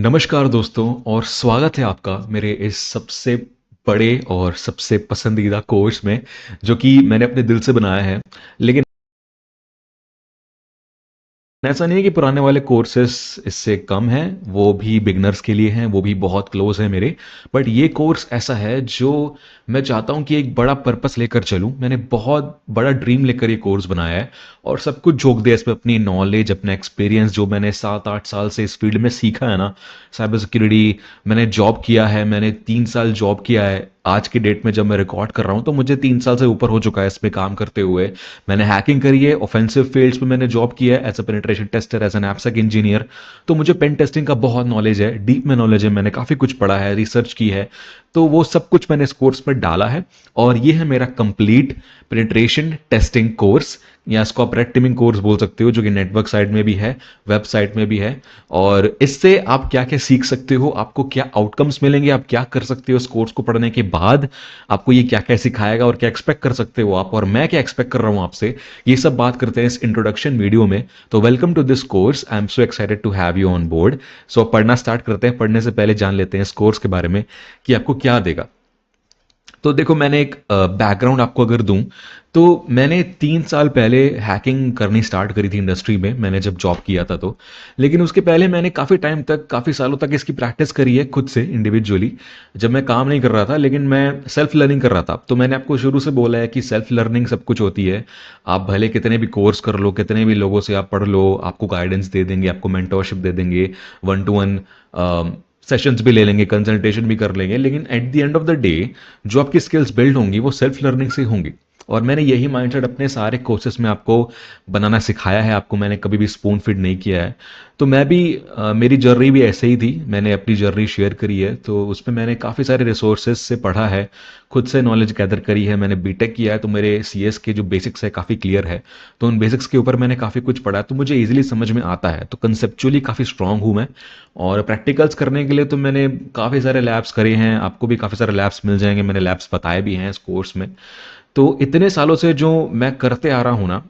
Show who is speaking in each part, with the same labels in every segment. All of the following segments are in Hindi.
Speaker 1: नमस्कार दोस्तों और स्वागत है आपका मेरे इस सबसे बड़े और सबसे पसंदीदा कोर्स में जो कि मैंने अपने दिल से बनाया है। लेकिन ऐसा नहीं है कि पुराने वाले कोर्सेस इससे कम हैं, वो भी बिगनर्स के लिए हैं, वो भी बहुत क्लोज है मेरे। बट ये कोर्स ऐसा है जो मैं चाहता हूँ कि एक बड़ा पर्पस लेकर चलूँ। मैंने बहुत बड़ा ड्रीम लेकर ये कोर्स बनाया है और सब कुछ झोंक दिया इसमें, अपनी नॉलेज, अपना एक्सपीरियंस जो मैंने 7-8 साल से इस फील्ड में सीखा है ना। साइबर सिक्योरिटी मैंने जॉब किया है, मैंने 3 साल जॉब किया है। आज की डेट में जब मैं रिकॉर्ड कर रहा हूँ तो मुझे 3 साल से ऊपर हो चुका है इसमें काम करते हुए। मैंने हैकिंग करी है, ऑफेंसिव फील्ड्स में मैंने जॉब किया है as a penetration tester, as an AppSec engineer. तो मुझे पेन टेस्टिंग का बहुत नॉलेज है, डीप में नॉलेज है, मैंने काफ़ी कुछ पढ़ा है, रिसर्च की है। तो वो सब कुछ मैंने इस कोर्स में डाला है और ये है मेरा कंप्लीट पेनिट्रेशन टेस्टिंग कोर्स, या इसको आप रेड टीमिंग कोर्स बोल सकते हो, जो कि नेटवर्क साइड में भी है, वेबसाइट में भी है। और इससे आप क्या क्या सीख सकते हो, आपको क्या आउटकम्स मिलेंगे, आप क्या कर सकते हो इस कोर्स को पढ़ने के बाद, आपको ये क्या क्या सिखाएगा और क्या एक्सपेक्ट कर सकते हो आप, और मैं क्या एक्सपेक्ट कर रहा हूं आपसे, ये सब बात करते हैं इस इंट्रोडक्शन वीडियो में। तो welcome to this course, I am so excited to have you on board. So पढ़ना स्टार्ट करते हैं। पढ़ने से पहले जान लेते हैं इस कोर्स के बारे में कि आपको क्या देगा। तो देखो, मैंने एक बैकग्राउंड आपको अगर दूं, तो मैंने 3 साल पहले हैकिंग करनी स्टार्ट करी थी इंडस्ट्री में, मैंने जब जॉब किया था तो। लेकिन उसके पहले मैंने काफ़ी टाइम तक, काफ़ी सालों तक इसकी प्रैक्टिस करी है खुद से इंडिविजुअली, जब मैं काम नहीं कर रहा था लेकिन मैं सेल्फ लर्निंग कर रहा था। तो मैंने आपको शुरू से बोला है कि सेल्फ लर्निंग सब कुछ होती है। आप भले कितने भी कोर्स कर लो, कितने भी लोगों से आप पढ़ लो, आपको गाइडेंस दे देंगे, आपको मेंटोरशिप दे देंगे, 1-to-1 सेशंस भी ले लेंगे, कंसल्टेशन भी कर लेंगे, लेकिन at the end of the day जो आपकी स्किल्स बिल्ड होंगी वो सेल्फ लर्निंग से होंगी। और मैंने यही माइंडसेट अपने सारे कोर्सेस में आपको बनाना सिखाया है, आपको मैंने कभी भी स्पून फीड नहीं किया है। तो मैं भी मेरी जर्नी भी ऐसे ही थी, मैंने अपनी जर्नी शेयर करी है, तो उसमें मैंने काफ़ी सारे रिसोर्सेज से पढ़ा है, खुद से नॉलेज गैदर करी है। मैंने बीटेक किया है तो मेरे सीएस के जो बेसिक्स है काफ़ी क्लियर है, तो उन बेसिक्स के ऊपर मैंने काफ़ी कुछ पढ़ा है, तो मुझे ईजिली समझ में आता है। तो कंसेप्चुअली काफ़ी स्ट्रांग हूँ मैं। और प्रैक्टिकल्स करने के लिए तो मैंने काफ़ी सारे लैब्स करे हैं, आपको भी काफ़ी सारे लैब्स मिल जाएंगे, मैंने लैब्स बताए भी हैं इस कोर्स में। तो इतने सालों से जो मैं करते आ रहा हूँ ना,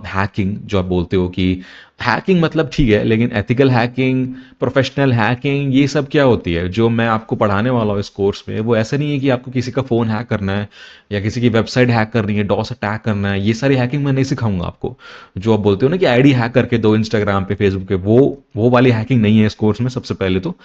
Speaker 1: हैकिंग जो आप बोलते हो कि हैकिंग मतलब ठीक है, लेकिन एथिकल हैकिंग, प्रोफेशनल हैकिंग, ये सब क्या होती है जो मैं आपको पढ़ाने वाला हूँ इस कोर्स में, वो ऐसा नहीं है कि आपको किसी का फ़ोन हैक करना है या किसी की वेबसाइट हैक करनी है, डॉस अटैक करना है। ये सारी हैकिंग मैं नहीं सिखाऊंगा आपको। जो आप बोलते हो ना कि आईडी हैक करके दो इंस्टाग्राम पे, फेसबुक पे, वो वाली हैकिंग नहीं है इस कोर्स में। सबसे पहले तो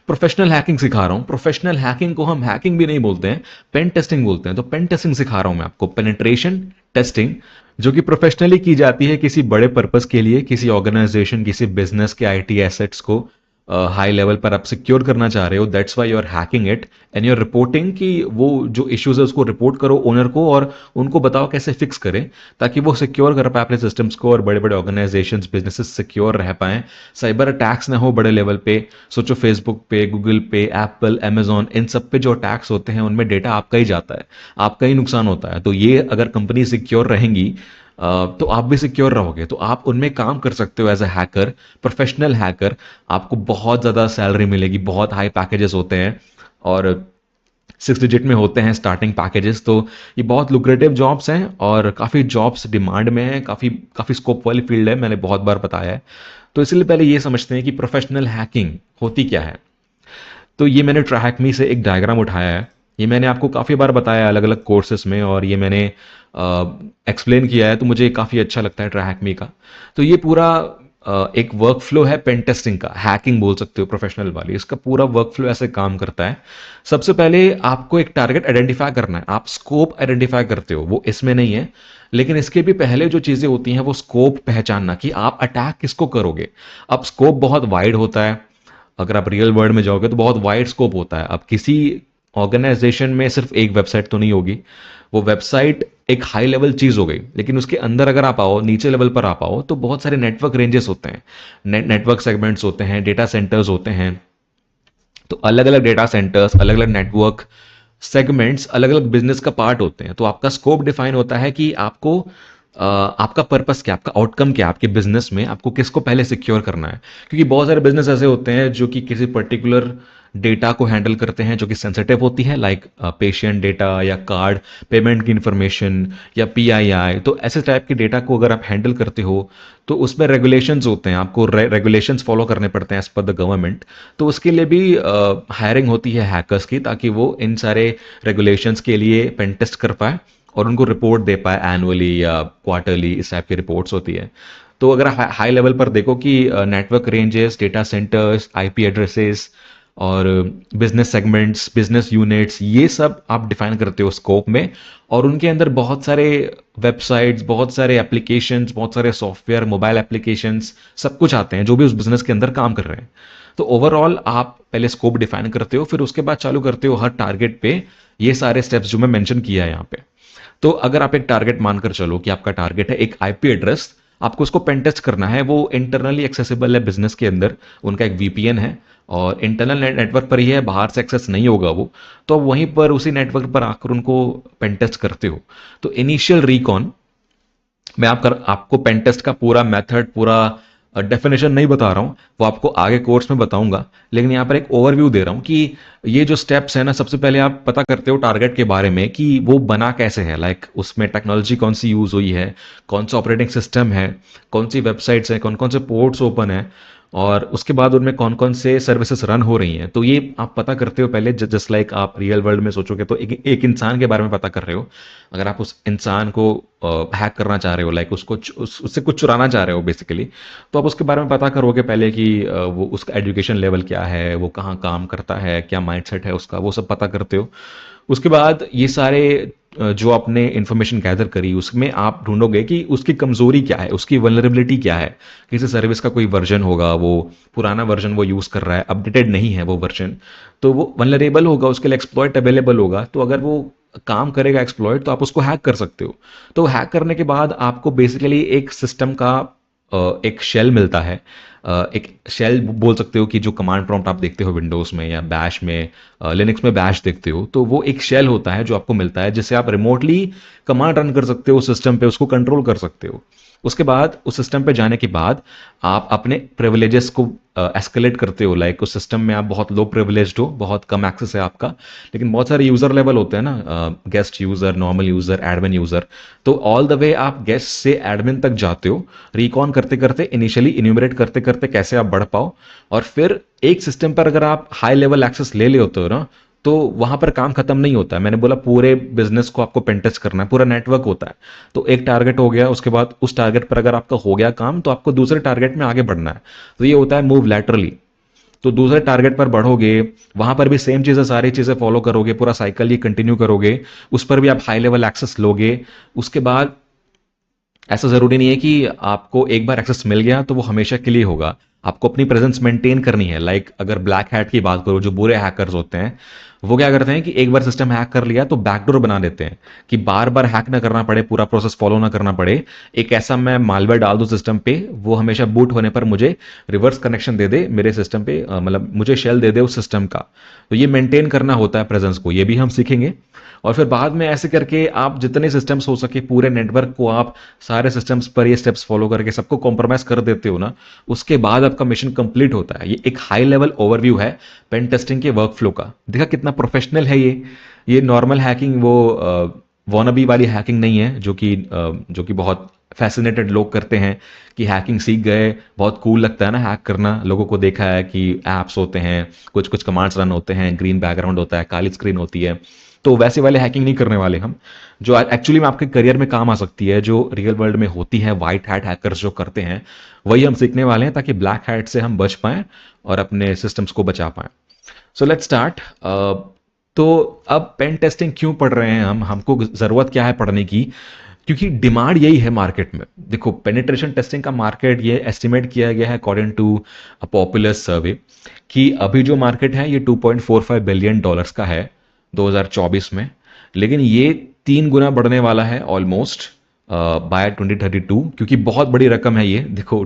Speaker 1: प्रोफेशनल हैकिंग सिखा रहा हूँ। प्रोफेशनल हैकिंग को हम हैकिंग भी नहीं बोलते हैं, पेन टेस्टिंग बोलते हैं। तो पेन टेस्टिंग सिखा रहा हूँ मैं आपको, पेनिट्रेशन टेस्टिंग, जो कि प्रोफेशनली की जाती है किसी बड़े पर्पस के लिए, किसी ऑर्गेनाइजेशन, किसी बिजनेस के आईटी एसेट्स को हाई लेवल पर आप सिक्योर करना चाह रहे हो। That's why you are hacking it and you are reporting, कि वो जो इश्यूज है उसको रिपोर्ट करो ओनर को और उनको बताओ कैसे फिक्स करें, ताकि वो सिक्योर कर पाए अपने सिस्टम्स को और बड़े बड़े ऑर्गेनाइजेशंस, बिजनेसेस सिक्योर रह पाएं, साइबर अटैक्स ना हो बड़े लेवल पे। सोचो, फेसबुक पे, गूगल पे, एप्पल, अमेजॉन, इन सब पे जो अटैक्स होते हैं उनमें डेटा आपका ही जाता है, आपका ही नुकसान होता है। तो ये अगर कंपनी सिक्योर रहेंगी तो आप भी सिक्योर रहोगे, तो आप उनमें काम कर सकते हो as a hacker, professional hacker. आपको बहुत ज़्यादा सैलरी मिलेगी, बहुत हाई पैकेजेस होते हैं और 6 डिजिट में होते हैं स्टार्टिंग पैकेजेस। तो ये बहुत लुक्रेटिव जॉब्स हैं और काफ़ी जॉब्स डिमांड में हैं, काफ़ी काफ़ी स्कोप वाली फील्ड है, मैंने बहुत बार बताया है। तो इसलिए पहले ये समझते हैं कि प्रोफेशनल हैकिंग होती क्या है। तो ये मैंने ट्रैकमी से एक डायग्राम उठाया है, ये मैंने आपको काफ़ी बार बताया अलग अलग कोर्सेस में, और ये मैंने एक्सप्लेन किया है, तो मुझे काफ़ी अच्छा लगता है ट्रैकमी का। तो ये पूरा एक वर्क फ्लो है पेन टेस्टिंग का, हैकिंग बोल सकते हो प्रोफेशनल वाली। इसका पूरा वर्क फ्लो ऐसे काम करता है। सबसे पहले आपको एक टारगेट आइडेंटिफाई करना है, आप स्कोप आइडेंटिफाई करते हो, वो इसमें नहीं है। लेकिन इसके भी पहले जो चीज़ें होती हैं वो स्कोप पहचानना, कि आप अटैक किसको करोगे। अब स्कोप बहुत वाइड होता है, अगर आप रियल वर्ल्ड में जाओगे तो बहुत वाइड स्कोप होता है। अब किसी ऑर्गेनाइजेशन में सिर्फ एक वेबसाइट तो नहीं होगी, वो वेबसाइट एक हाई लेवल चीज हो गई, लेकिन उसके अंदर अगर आप आओ, नीचे लेवल पर आप आओ, तो बहुत सारे नेटवर्क रेंजेस होते हैं, नेटवर्क सेगमेंट्स होते हैं, डेटा सेंटर्स होते हैं। तो अलग अलग डेटा सेंटर्स, अलग अलग नेटवर्क सेगमेंट्स, अलग अलग बिजनेस का पार्ट होते हैं। तो आपका स्कोप डिफाइन होता है कि आपको आपका पर्पस क्या, आपका आउटकम क्या, आपके बिजनेस में आपको किसको पहले सिक्योर करना है। क्योंकि बहुत सारे बिजनेस ऐसे होते हैं जो कि किसी पर्टिकुलर डेटा को हैंडल करते हैं जो कि सेंसिटिव होती है, लाइक पेशेंट डेटा या कार्ड पेमेंट की इंफॉर्मेशन या पीआईआई। तो ऐसे टाइप के डेटा को अगर आप हैंडल करते हो तो उसमें रेगुलेशंस होते हैं, आपको रेगुलेशंस फॉलो करने पड़ते हैं एज पर द गवर्नमेंट। तो उसके लिए भी हायरिंग होती है हैकर्स की, ताकि वो इन सारे रेगुलेशंस के लिए पेन टेस्ट कर पाए और उनको रिपोर्ट दे पाए एनुअली या क्वार्टरली, इस टाइप की रिपोर्ट्स होती है। तो अगर हाई लेवल पर देखो कि network ranges, data centres, IP addresses और बिजनेस सेगमेंट्स, बिजनेस यूनिट्स, ये सब आप डिफाइन करते हो स्कोप में। और उनके अंदर बहुत सारे वेबसाइट्स, बहुत सारे एप्लीकेशंस, बहुत सारे सॉफ्टवेयर, मोबाइल एप्लीकेशंस, सब कुछ आते हैं जो भी उस बिजनेस के अंदर काम कर रहे हैं। तो ओवरऑल आप पहले स्कोप डिफाइन करते हो, फिर उसके बाद चालू करते हो हर टारगेट पे ये सारे स्टेप्स जो मैं मेंशन किया है यहाँ पे। तो अगर आप एक टारगेट मानकर चलो कि आपका टारगेट है एक आईपी एड्रेस, आपको उसको पेन टेस्ट करना है, वो इंटरनली एक्सेसिबल है बिजनेस के अंदर, उनका एक वीपीएन है और इंटरनल नेटवर्क पर ही है, बाहर से एक्सेस नहीं होगा वो। तो अब वहीं पर उसी नेटवर्क पर आकर उनको पेन टेस्ट करते हो। तो इनिशियल रिकॉन, मैं आपको पेन टेस्ट का पूरा मेथड, पूरा डेफिनेशन नहीं बता रहा हूँ, वो आपको आगे कोर्स में बताऊंगा, लेकिन यहाँ पर एक ओवरव्यू दे रहा हूँ कि ये जो स्टेप्स है ना, सबसे पहले आप पता करते हो टारगेट के बारे में कि वो बना कैसे है, लाइक उसमें टेक्नोलॉजी कौन सी यूज़ हुई है, कौन सा ऑपरेटिंग सिस्टम है, कौन सी वेबसाइट्स हैं, कौन कौन से पोर्ट्स ओपन है, और उसके बाद उनमें कौन कौन से सर्विसेज रन हो रही हैं। तो ये आप पता करते हो पहले, जस्ट लाइक आप रियल वर्ल्ड में सोचोगे तो एक इंसान के बारे में पता कर रहे हो। अगर आप उस इंसान को हैक करना चाह रहे हो, लाइक उससे कुछ चुराना चाह रहे हो बेसिकली, तो आप उसके बारे में पता करोगे पहले कि वो उसका एजुकेशन लेवल क्या है, वो कहाँ काम करता है, क्या माइंडसेट है उसका, वो सब पता करते हो। उसके बाद ये सारे जो आपने इंफॉर्मेशन गैदर करी, उसमें आप ढूंढोगे कि उसकी कमजोरी क्या है, उसकी वल्नरेबिलिटी क्या है। किसी सर्विस का कोई वर्जन होगा, वो पुराना वर्जन वो यूज़ कर रहा है, अपडेटेड नहीं है वो वर्जन, तो वो वल्नरेबल होगा, उसके लिए एक्सप्लॉइट अवेलेबल होगा। तो अगर वो काम करेगा एक्सप्लॉइट, तो आप उसको हैक कर सकते हो। तो हैक करने के बाद आपको बेसिकली एक सिस्टम का एक शेल मिलता है। एक शेल बोल सकते हो कि जो कमांड प्रॉम्प्ट आप देखते हो विंडोज में या बैश में, लिनक्स में बैश देखते हो, तो वो एक शेल होता है जो आपको मिलता है, जिससे आप रिमोटली कमांड रन कर सकते हो सिस्टम पे, उसको कंट्रोल कर सकते हो। उसके बाद उस सिस्टम पे जाने के बाद आप अपने प्रिविलेजेस को एस्केलेट करते हो, लाइक उस सिस्टम में आप बहुत लो प्रिविलेज्ड हो, बहुत कम एक्सेस है आपका, लेकिन बहुत सारे यूजर लेवल होते हैं ना, guest user, normal user, admin user. तो ऑल द वे आप गेस्ट से एडमिन तक जाते हो, रिकॉन करते करते, इनिशियली इन्यूमरेट करते करते कैसे आप बढ़ पाओ। और फिर एक सिस्टम पर अगर आप हाई लेवल एक्सेस ले लेते हो ना, तो वहां पर काम खत्म नहीं होता है। मैंने बोला पूरे बिजनेस को आपको पेंटेस्ट करना है, पूरा नेटवर्क होता है। तो एक टारगेट हो गया, उसके बाद उस टारगेट पर अगर आपका हो गया काम, तो आपको दूसरे टारगेट में आगे बढ़ना है। तो ये होता है मूव लैटरली। तो दूसरे टारगेट पर बढ़ोगे, वहां पर भी सेम चीजें, सारी चीजें फॉलो करोगे, पूरा साइकिल ये कंटिन्यू करोगे, उस पर भी आप हाई लेवल एक्सेस लोगे। उसके बाद ऐसा ज़रूरी नहीं है कि आपको एक बार एक्सेस मिल गया तो वो हमेशा के लिए होगा, आपको अपनी प्रेजेंस मेंटेन करनी है। लाइक अगर ब्लैक हैट की बात करो, जो बुरे हैकर्स होते हैं, वो क्या करते हैं कि एक बार सिस्टम हैक कर लिया तो बैकडोर बना देते हैं कि बार बार हैक ना करना पड़े, पूरा प्रोसेस फॉलो ना करना पड़े। एक ऐसा मैं मालवेयर डाल दूं सिस्टम पे, वो हमेशा बूट होने पर मुझे रिवर्स कनेक्शन दे दे मेरे सिस्टम पे, मतलब मुझे शेल दे दे उस सिस्टम का। तो ये मेंटेन करना होता है प्रेजेंस को, ये भी हम सीखेंगे। और फिर बाद में ऐसे करके आप जितने सिस्टम्स हो सके पूरे नेटवर्क को, आप सारे सिस्टम्स पर ये स्टेप्स फॉलो करके सबको कॉम्प्रोमाइज कर देते हो ना, उसके बाद आपका मिशन कंप्लीट होता है। ये एक हाई लेवल ओवरव्यू है पेन टेस्टिंग के वर्कफ्लो का। देखा कितना प्रोफेशनल है ये नॉर्मल हैकिंग, वो वॉनबी वाली हैकिंग नहीं है, जो कि बहुत फैसिनेटेड लोग करते हैं कि हैकिंग सीख गए, बहुत कूल लगता है ना हैक करना। लोगों को देखा है कि एप्स होते हैं, कुछ कुछ कमांड्स रन होते हैं, ग्रीन बैकग्राउंड होता है, काली स्क्रीन होती है। तो वैसे वाले हैकिंग नहीं करने वाले हम, जो एक्चुअली में आपके करियर में काम आ सकती है, जो रियल वर्ल्ड में होती है, वाइट हैट हैकर्स जो करते हैं, वही हम सीखने वाले हैं, ताकि ब्लैक हैट से हम बच पाएं और अपने सिस्टम्स को बचा पाएं। So let's start. तो अब पेन टेस्टिंग क्यों पढ़ रहे हैं हमको ज़रूरत क्या है पढ़ने की? क्योंकि डिमांड यही है मार्केट में। देखो, पेनिट्रेशन टेस्टिंग का मार्केट ये एस्टिमेट किया गया है अकॉर्डिंग टू अ पॉपुलर सर्वे, कि अभी जो मार्केट है ये $2.45 बिलियन का है 2024 में, लेकिन ये 3 गुना बढ़ने वाला है ऑलमोस्ट बाय 2032, क्योंकि बहुत बड़ी रकम है ये। देखो,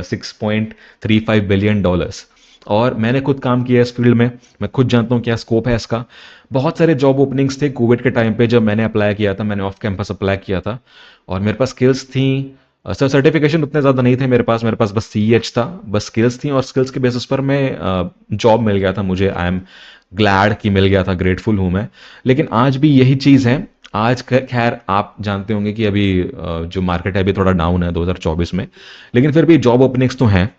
Speaker 1: 6.35 बिलियन डॉलर्स। और मैंने खुद काम किया इस फील्ड में, मैं खुद जानता हूँ क्या स्कोप है इसका। बहुत सारे जॉब ओपनिंग्स थे कोविड के टाइम पे, जब मैंने अप्लाई किया था, मैंने ऑफ कैंपस अप्लाई किया था, और मेरे पास स्किल्स थी, सर सर्टिफिकेशन उतने ज़्यादा नहीं थे मेरे पास बस CEH था, बस स्किल्स थी और स्किल्स के बेसिस पर मैं जॉब मिल गया था मुझे। आई एम ग्लैड कि मिल गया था, ग्रेटफुल हूँ मैं। लेकिन आज भी यही चीज़ है। आज खैर आप जानते होंगे कि अभी जो मार्केट है अभी थोड़ा डाउन है 2024 में, लेकिन फिर भी जॉब ओपनिंग्स तो हैं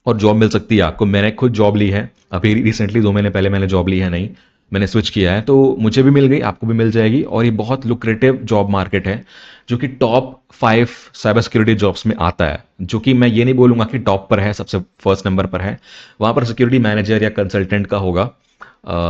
Speaker 1: और जॉब मिल सकती है आपको। मैंने खुद जॉब ली है अभी रिसेंटली, 2 महीने पहले मैंने जॉब ली है, नहीं मैंने स्विच किया है, तो मुझे भी मिल गई, आपको भी मिल जाएगी। और ये बहुत लुक्रेटिव जॉब मार्केट है जो कि टॉप 5 साइबर सिक्योरिटी जॉब्स में आता है, जो कि मैं ये नहीं बोलूंगा कि टॉप पर है, सबसे फर्स्ट नंबर पर है। वहां पर सिक्योरिटी मैनेजर या कंसल्टेंट का होगा।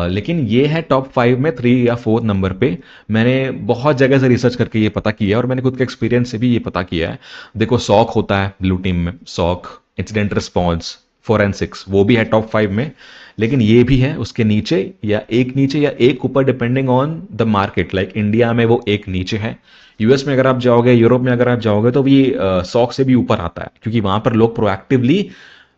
Speaker 1: लेकिन ये है टॉप 5 में 3 या 4 नंबर पे। मैंने बहुत जगह से रिसर्च करके ये पता किया है और मैंने खुद के एक्सपीरियंस से भी ये पता किया है। देखो सॉक होता है ब्लू टीम में, सॉक इंसिडेंट रिस्पॉन्स, फोरेंसिक्स, वो भी है टॉप 5 में। लेकिन ये भी है उसके नीचे या एक ऊपर, depending on the market. Like India में वो एक नीचे है, US में अगर आप जाओगे, यूरोप में अगर आप जाओगे तो ये सॉक से भी ऊपर आता है, क्योंकि वहां पर लोग प्रोएक्टिवली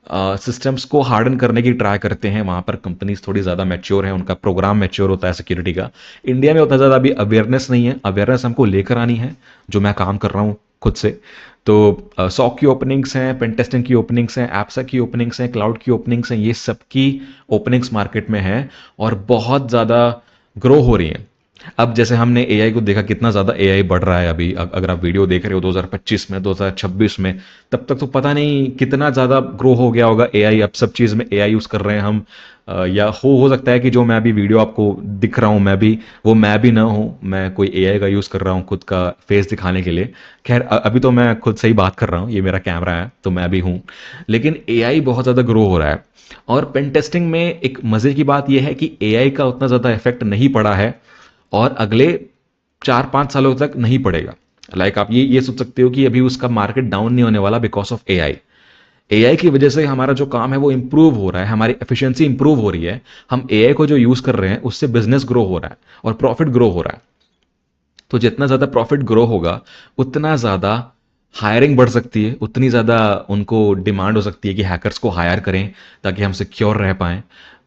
Speaker 1: सिस्टम्स को हार्डन करने की ट्राई करते हैं। वहां पर कंपनीज थोड़ी ज़्यादा मैच्योर है, उनका प्रोग्राम मैच्योर होता है सिक्योरिटी का। इंडिया में उतना ज़्यादा अभी अवेयरनेस नहीं है, अवेयरनेस हमको लेकर आनी है, जो मैं काम कर रहा हूँ खुद से। तो सॉक की ओपनिंग्स हैं, पेन टेस्टिंग की ओपनिंग्स हैं, एप्सा की ओपनिंग्स हैं, क्लाउड की ओपनिंग्स हैं, ये सब की ओपनिंग्स मार्केट में है और बहुत ज़्यादा ग्रो हो रही हैं। अब जैसे हमने AI को देखा, कितना ज़्यादा AI बढ़ रहा है अभी। अगर आप वीडियो देख रहे हो 2025 में, 2026 में, तब तक तो पता नहीं कितना ज़्यादा ग्रो हो गया होगा AI। अब सब चीज़ में AI यूज़ कर रहे हैं हम। या हो सकता है कि जो मैं अभी वीडियो आपको दिख रहा हूँ, मैं भी ना हूँ, मैं कोई AI का यूज़ कर रहा हूँ खुद का फेस दिखाने के लिए। खैर अभी तो मैं खुद से ही बात कर रहा हूँ, ये मेरा कैमरा है तो मैं भी हूँ। लेकिन AI बहुत ज़्यादा ग्रो हो रहा है। और पेन टेस्टिंग में एक मज़े की बात यह है कि AI का उतना ज़्यादा इफेक्ट नहीं पड़ा है और अगले 4-5 सालों तक नहीं पड़ेगा। लाइक आप ये सोच सकते हो कि अभी उसका मार्केट डाउन नहीं होने वाला बिकॉज ऑफ AI। AI की वजह से हमारा जो काम है वो इंप्रूव हो रहा है, हमारी एफिशिएंसी इंप्रूव हो रही है। हम AI को जो यूज कर रहे हैं उससे बिजनेस ग्रो हो रहा है और प्रॉफिट ग्रो हो रहा है। तो जितना ज्यादा प्रॉफिट ग्रो होगा, उतना ज्यादा हायरिंग बढ़ सकती है, उतनी ज्यादा उनको डिमांड हो सकती है कि हैकर्स को हायर करें ताकि हम सिक्योर रह पाएं।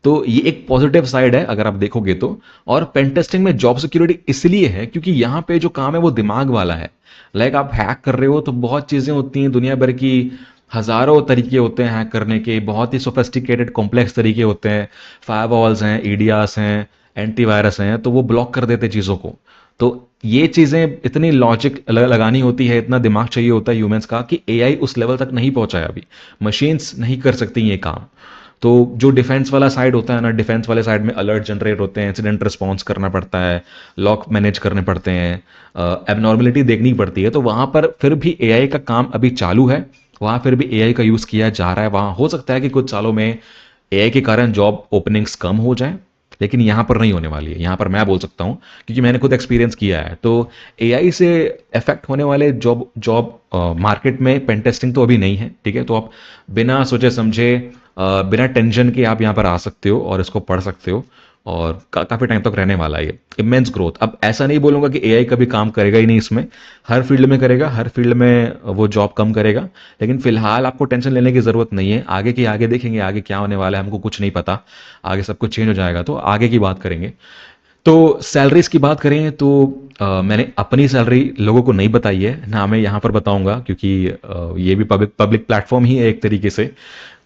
Speaker 1: तो ये एक पॉजिटिव साइड है अगर आप देखोगे तो। और पेन टेस्टिंग में जॉब सिक्योरिटी इसलिए है क्योंकि यहाँ पे जो काम है वो दिमाग वाला है। लाइक आप हैक कर रहे हो तो बहुत चीजें होती हैं दुनिया भर की, हजारों तरीके होते हैं हैक करने के, बहुत ही सोफेस्टिकेटेड कॉम्प्लेक्स तरीके होते हैं। फायरवॉल्स हैं, EDRs हैं, एंटीवायरस हैं, तो वो ब्लॉक कर देते चीज़ों को। तो ये चीज़ें इतनी लॉजिक लगानी होती है, इतना दिमाग चाहिए होता है ह्यूमंस का कि AI उस लेवल तक नहीं पहुंचा है अभी। मशीन्स नहीं कर सकती ये काम। तो जो डिफेंस वाला साइड होता है ना, डिफेंस वाले साइड में अलर्ट जनरेट होते हैं, इंसिडेंट रिस्पॉन्स करना पड़ता है, लॉक मैनेज करने पड़ते हैं, एबनॉर्मलिटी देखनी पड़ती है। तो वहां पर फिर भी AI का काम अभी चालू है, वहां फिर भी AI का यूज किया जा रहा है। वहां हो सकता है कि कुछ सालों में AI के कारण जॉब ओपनिंग्स कम हो जाए, लेकिन यहां पर नहीं होने वाली है। यहां पर मैं बोल सकता हूं क्योंकि मैंने खुद एक्सपीरियंस किया है। तो AI से इफेक्ट होने वाले जॉब जॉब मार्केट में पेन टेस्टिंग तो अभी नहीं है, ठीक है। तो आप बिना सोचे समझे, बिना टेंशन के आप यहाँ पर आ सकते हो और इसको पढ़ सकते हो। और काफ़ी टाइम तक रहने वाला है ये इमेंस ग्रोथ। अब ऐसा नहीं बोलूंगा कि AI कभी काम करेगा ही नहीं इसमें, हर फील्ड में करेगा, हर फील्ड में वो जॉब कम करेगा। लेकिन फिलहाल आपको टेंशन लेने की ज़रूरत नहीं है। आगे की आगे देखेंगे, आगे क्या होने वाला है हमको कुछ नहीं पता। आगे सब कुछ चेंज हो जाएगा तो आगे की बात करेंगे। तो सैलरीज की बात करें तो मैंने अपनी सैलरी लोगों को नहीं बताई है ना, मैं यहाँ पर बताऊंगा क्योंकि ये भी पब्लिक प्लेटफॉर्म ही है एक तरीके से।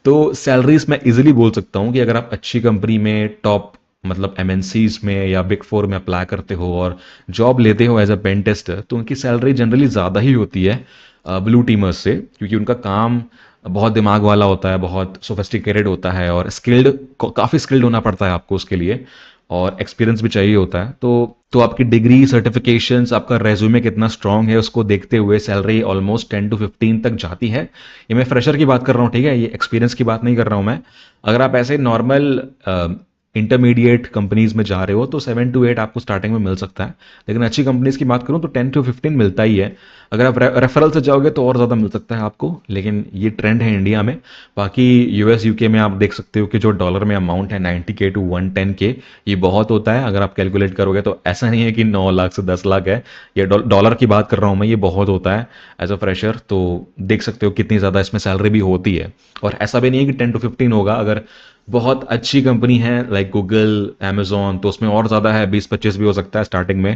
Speaker 1: तो सैलरीज मैं इजीली बोल सकता हूँ कि अगर आप अच्छी कंपनी में, टॉप मतलब MNCs में या बिग 4 में अप्लाई करते हो और जॉब लेते हो एज अ पेन टेस्टर, तो उनकी सैलरी जनरली ज़्यादा ही होती है ब्लू टीमर्स से, क्योंकि उनका काम बहुत दिमाग वाला होता है, बहुत सोफिस्टिकेटेड होता है और स्किल्ड, काफ़ी स्किल्ड होना पड़ता है आपको उसके लिए, और एक्सपीरियंस भी चाहिए होता है। तो आपकी डिग्री, सर्टिफिकेशंस, आपका रेज्यूमे कितना स्ट्रांग है उसको देखते हुए सैलरी ऑलमोस्ट 10 to 15 तक जाती है। ये मैं फ्रेशर की बात कर रहा हूँ, ठीक है, ये एक्सपीरियंस की बात नहीं कर रहा हूँ मैं। अगर आप ऐसे नॉर्मल इंटरमीडिएट कंपनीज में जा रहे हो तो 7 to 8 आपको स्टार्टिंग में मिल सकता है। लेकिन अच्छी कंपनीज की बात करूँ तो 10 to 15 मिलता ही है। अगर आप रेफरल से जाओगे तो और ज़्यादा मिल सकता है आपको, लेकिन ये ट्रेंड है इंडिया में। बाकी US UK में आप देख सकते हो कि जो डॉलर में अमाउंट है 90K to 110K, ये बहुत होता है। अगर आप कैलकुलेट करोगे तो ऐसा नहीं है कि 9 लाख से 10 लाख है, ये डॉलर की बात कर रहा हूँ मैं, ये बहुत होता है एज अ फ्रेशर। तो देख सकते हो कितनी ज़्यादा इसमें सैलरी भी होती है। और ऐसा भी नहीं है कि 10 to 15 होगा। अगर बहुत अच्छी कंपनी है लाइक गूगल, Amazon, तो उसमें और ज़्यादा है, 20-25 भी हो सकता है स्टार्टिंग में।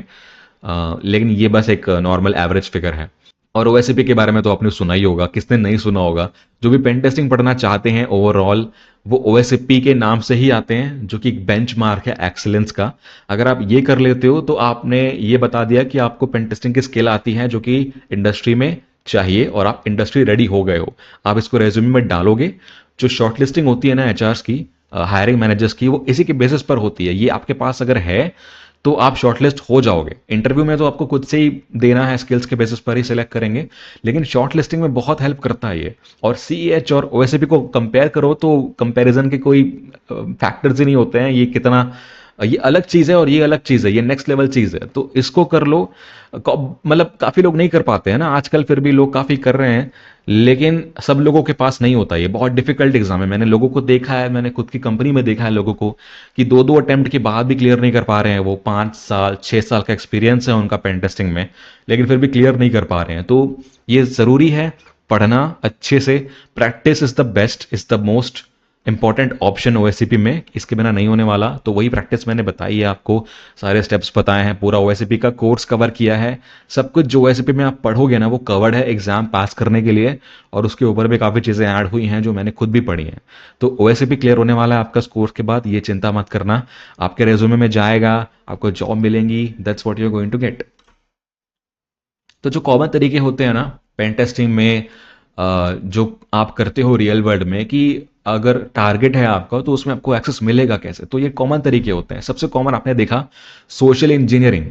Speaker 1: लेकिन ये बस एक नॉर्मल एवरेज फिगर है। और ओएससीपी के बारे में तो आपने सुना ही होगा, किसने नहीं सुना होगा। जो भी पेन टेस्टिंग पढ़ना चाहते हैं ओवरऑल, वो ओएससीपी के नाम से ही आते हैं, जो कि एक बेंचमार्क है एक्सीलेंस का। अगर आप ये कर लेते हो तो आपने ये बता दिया कि आपको पेन टेस्टिंग की स्किल आती है, जो कि इंडस्ट्री में चाहिए, और आप इंडस्ट्री रेडी हो गए हो। आप इसको रेज्यूमे में डालोगे। जो शॉर्टलिस्टिंग होती है ना एचआरस की, हायरिंग मैनेजर्स की, वो इसी के बेसिस पर होती है। ये आपके पास अगर है तो आप शॉर्टलिस्ट हो जाओगे। इंटरव्यू में तो आपको खुद से ही देना है, स्किल्स के बेसिस पर ही सिलेक्ट करेंगे, लेकिन शॉर्टलिस्टिंग में बहुत हेल्प करता है ये। और सीएच और ओएसएपी को कंपेयर करो तो कंपैरिजन के कोई फैक्टर्स ही नहीं होते हैं। ये कितना, ये अलग चीज़ है और ये अलग चीज़ है, ये नेक्स्ट लेवल चीज़ है, तो इसको कर लो। मतलब काफ़ी लोग नहीं कर पाते हैं ना आजकल, फिर भी लोग काफ़ी कर रहे हैं, लेकिन सब लोगों के पास नहीं होता। ये बहुत डिफिकल्ट एग्जाम है, मैंने लोगों को देखा है, मैंने खुद की कंपनी में देखा है लोगों को कि दो दो अटेम्प्ट के बाद भी क्लियर नहीं कर पा रहे हैं। वो 5 साल 6 साल का एक्सपीरियंस है उनका पेन टेस्टिंग में, लेकिन फिर भी क्लियर नहीं कर पा रहे हैं। तो ये ज़रूरी है पढ़ना अच्छे से। Practice is the best, is the most important option OSCP में, इसके बिना नहीं होने वाला। तो वही प्रैक्टिस मैंने बताई है आपको, सारे स्टेप्स बताए हैं, पूरा ओएससीपी का कोर्स कवर किया है। सब कुछ जो ओएससीपी में आप पढ़ोगे ना वो कवर्ड है एग्जाम पास करने के लिए, और उसके ऊपर भी काफ़ी चीज़ें ऐड हुई हैं जो मैंने खुद भी पढ़ी हैं। तो ओएससीपी क्लियर होने वाला है आपका इस कोर्स के बाद, ये चिंता मत करना। आपके रेज्यूमे में जाएगा, आपको जॉब मिलेंगी, that's what you are going to get. तो जो कॉमन तरीके होते हैं ना पेन टेस्टिंग में, जो आप करते हो रियल वर्ल्ड में, कि अगर टारगेट है आपका तो उसमें आपको एक्सेस मिलेगा कैसे, तो ये कॉमन तरीके होते हैं। सबसे कॉमन आपने देखा सोशल इंजीनियरिंग।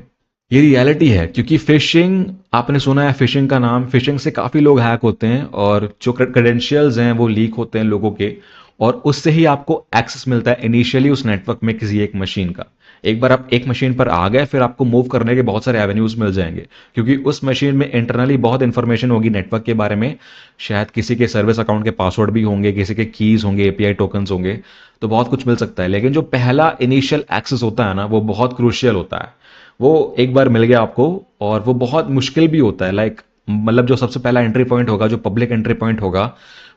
Speaker 1: ये रियलिटी है, क्योंकि फिशिंग, आपने सुना है फिशिंग का नाम, फिशिंग से काफ़ी लोग हैक होते हैं, और जो क्रेडेंशियल्स हैं वो लीक होते हैं लोगों के, और उससे ही आपको एक्सेस मिलता है इनिशियली उस नेटवर्क में किसी एक मशीन का। एक बार आप एक मशीन पर आ गए, फिर आपको मूव करने के बहुत सारे एवेन्यूज मिल जाएंगे, क्योंकि उस मशीन में इंटरनली बहुत इंफॉर्मेशन होगी नेटवर्क के बारे में। शायद किसी के सर्विस अकाउंट के पासवर्ड भी होंगे, किसी के कीज होंगे, एपीआई टोकन्स होंगे, तो बहुत कुछ मिल सकता है। लेकिन जो पहला इनिशियल एक्सेस होता है ना, वो बहुत क्रूशियल होता है। वो एक बार मिल गया आपको, और वो बहुत मुश्किल भी होता है। लाइक मतलब जो सबसे पहला एंट्री पॉइंट होगा, जो पब्लिक एंट्री पॉइंट होगा,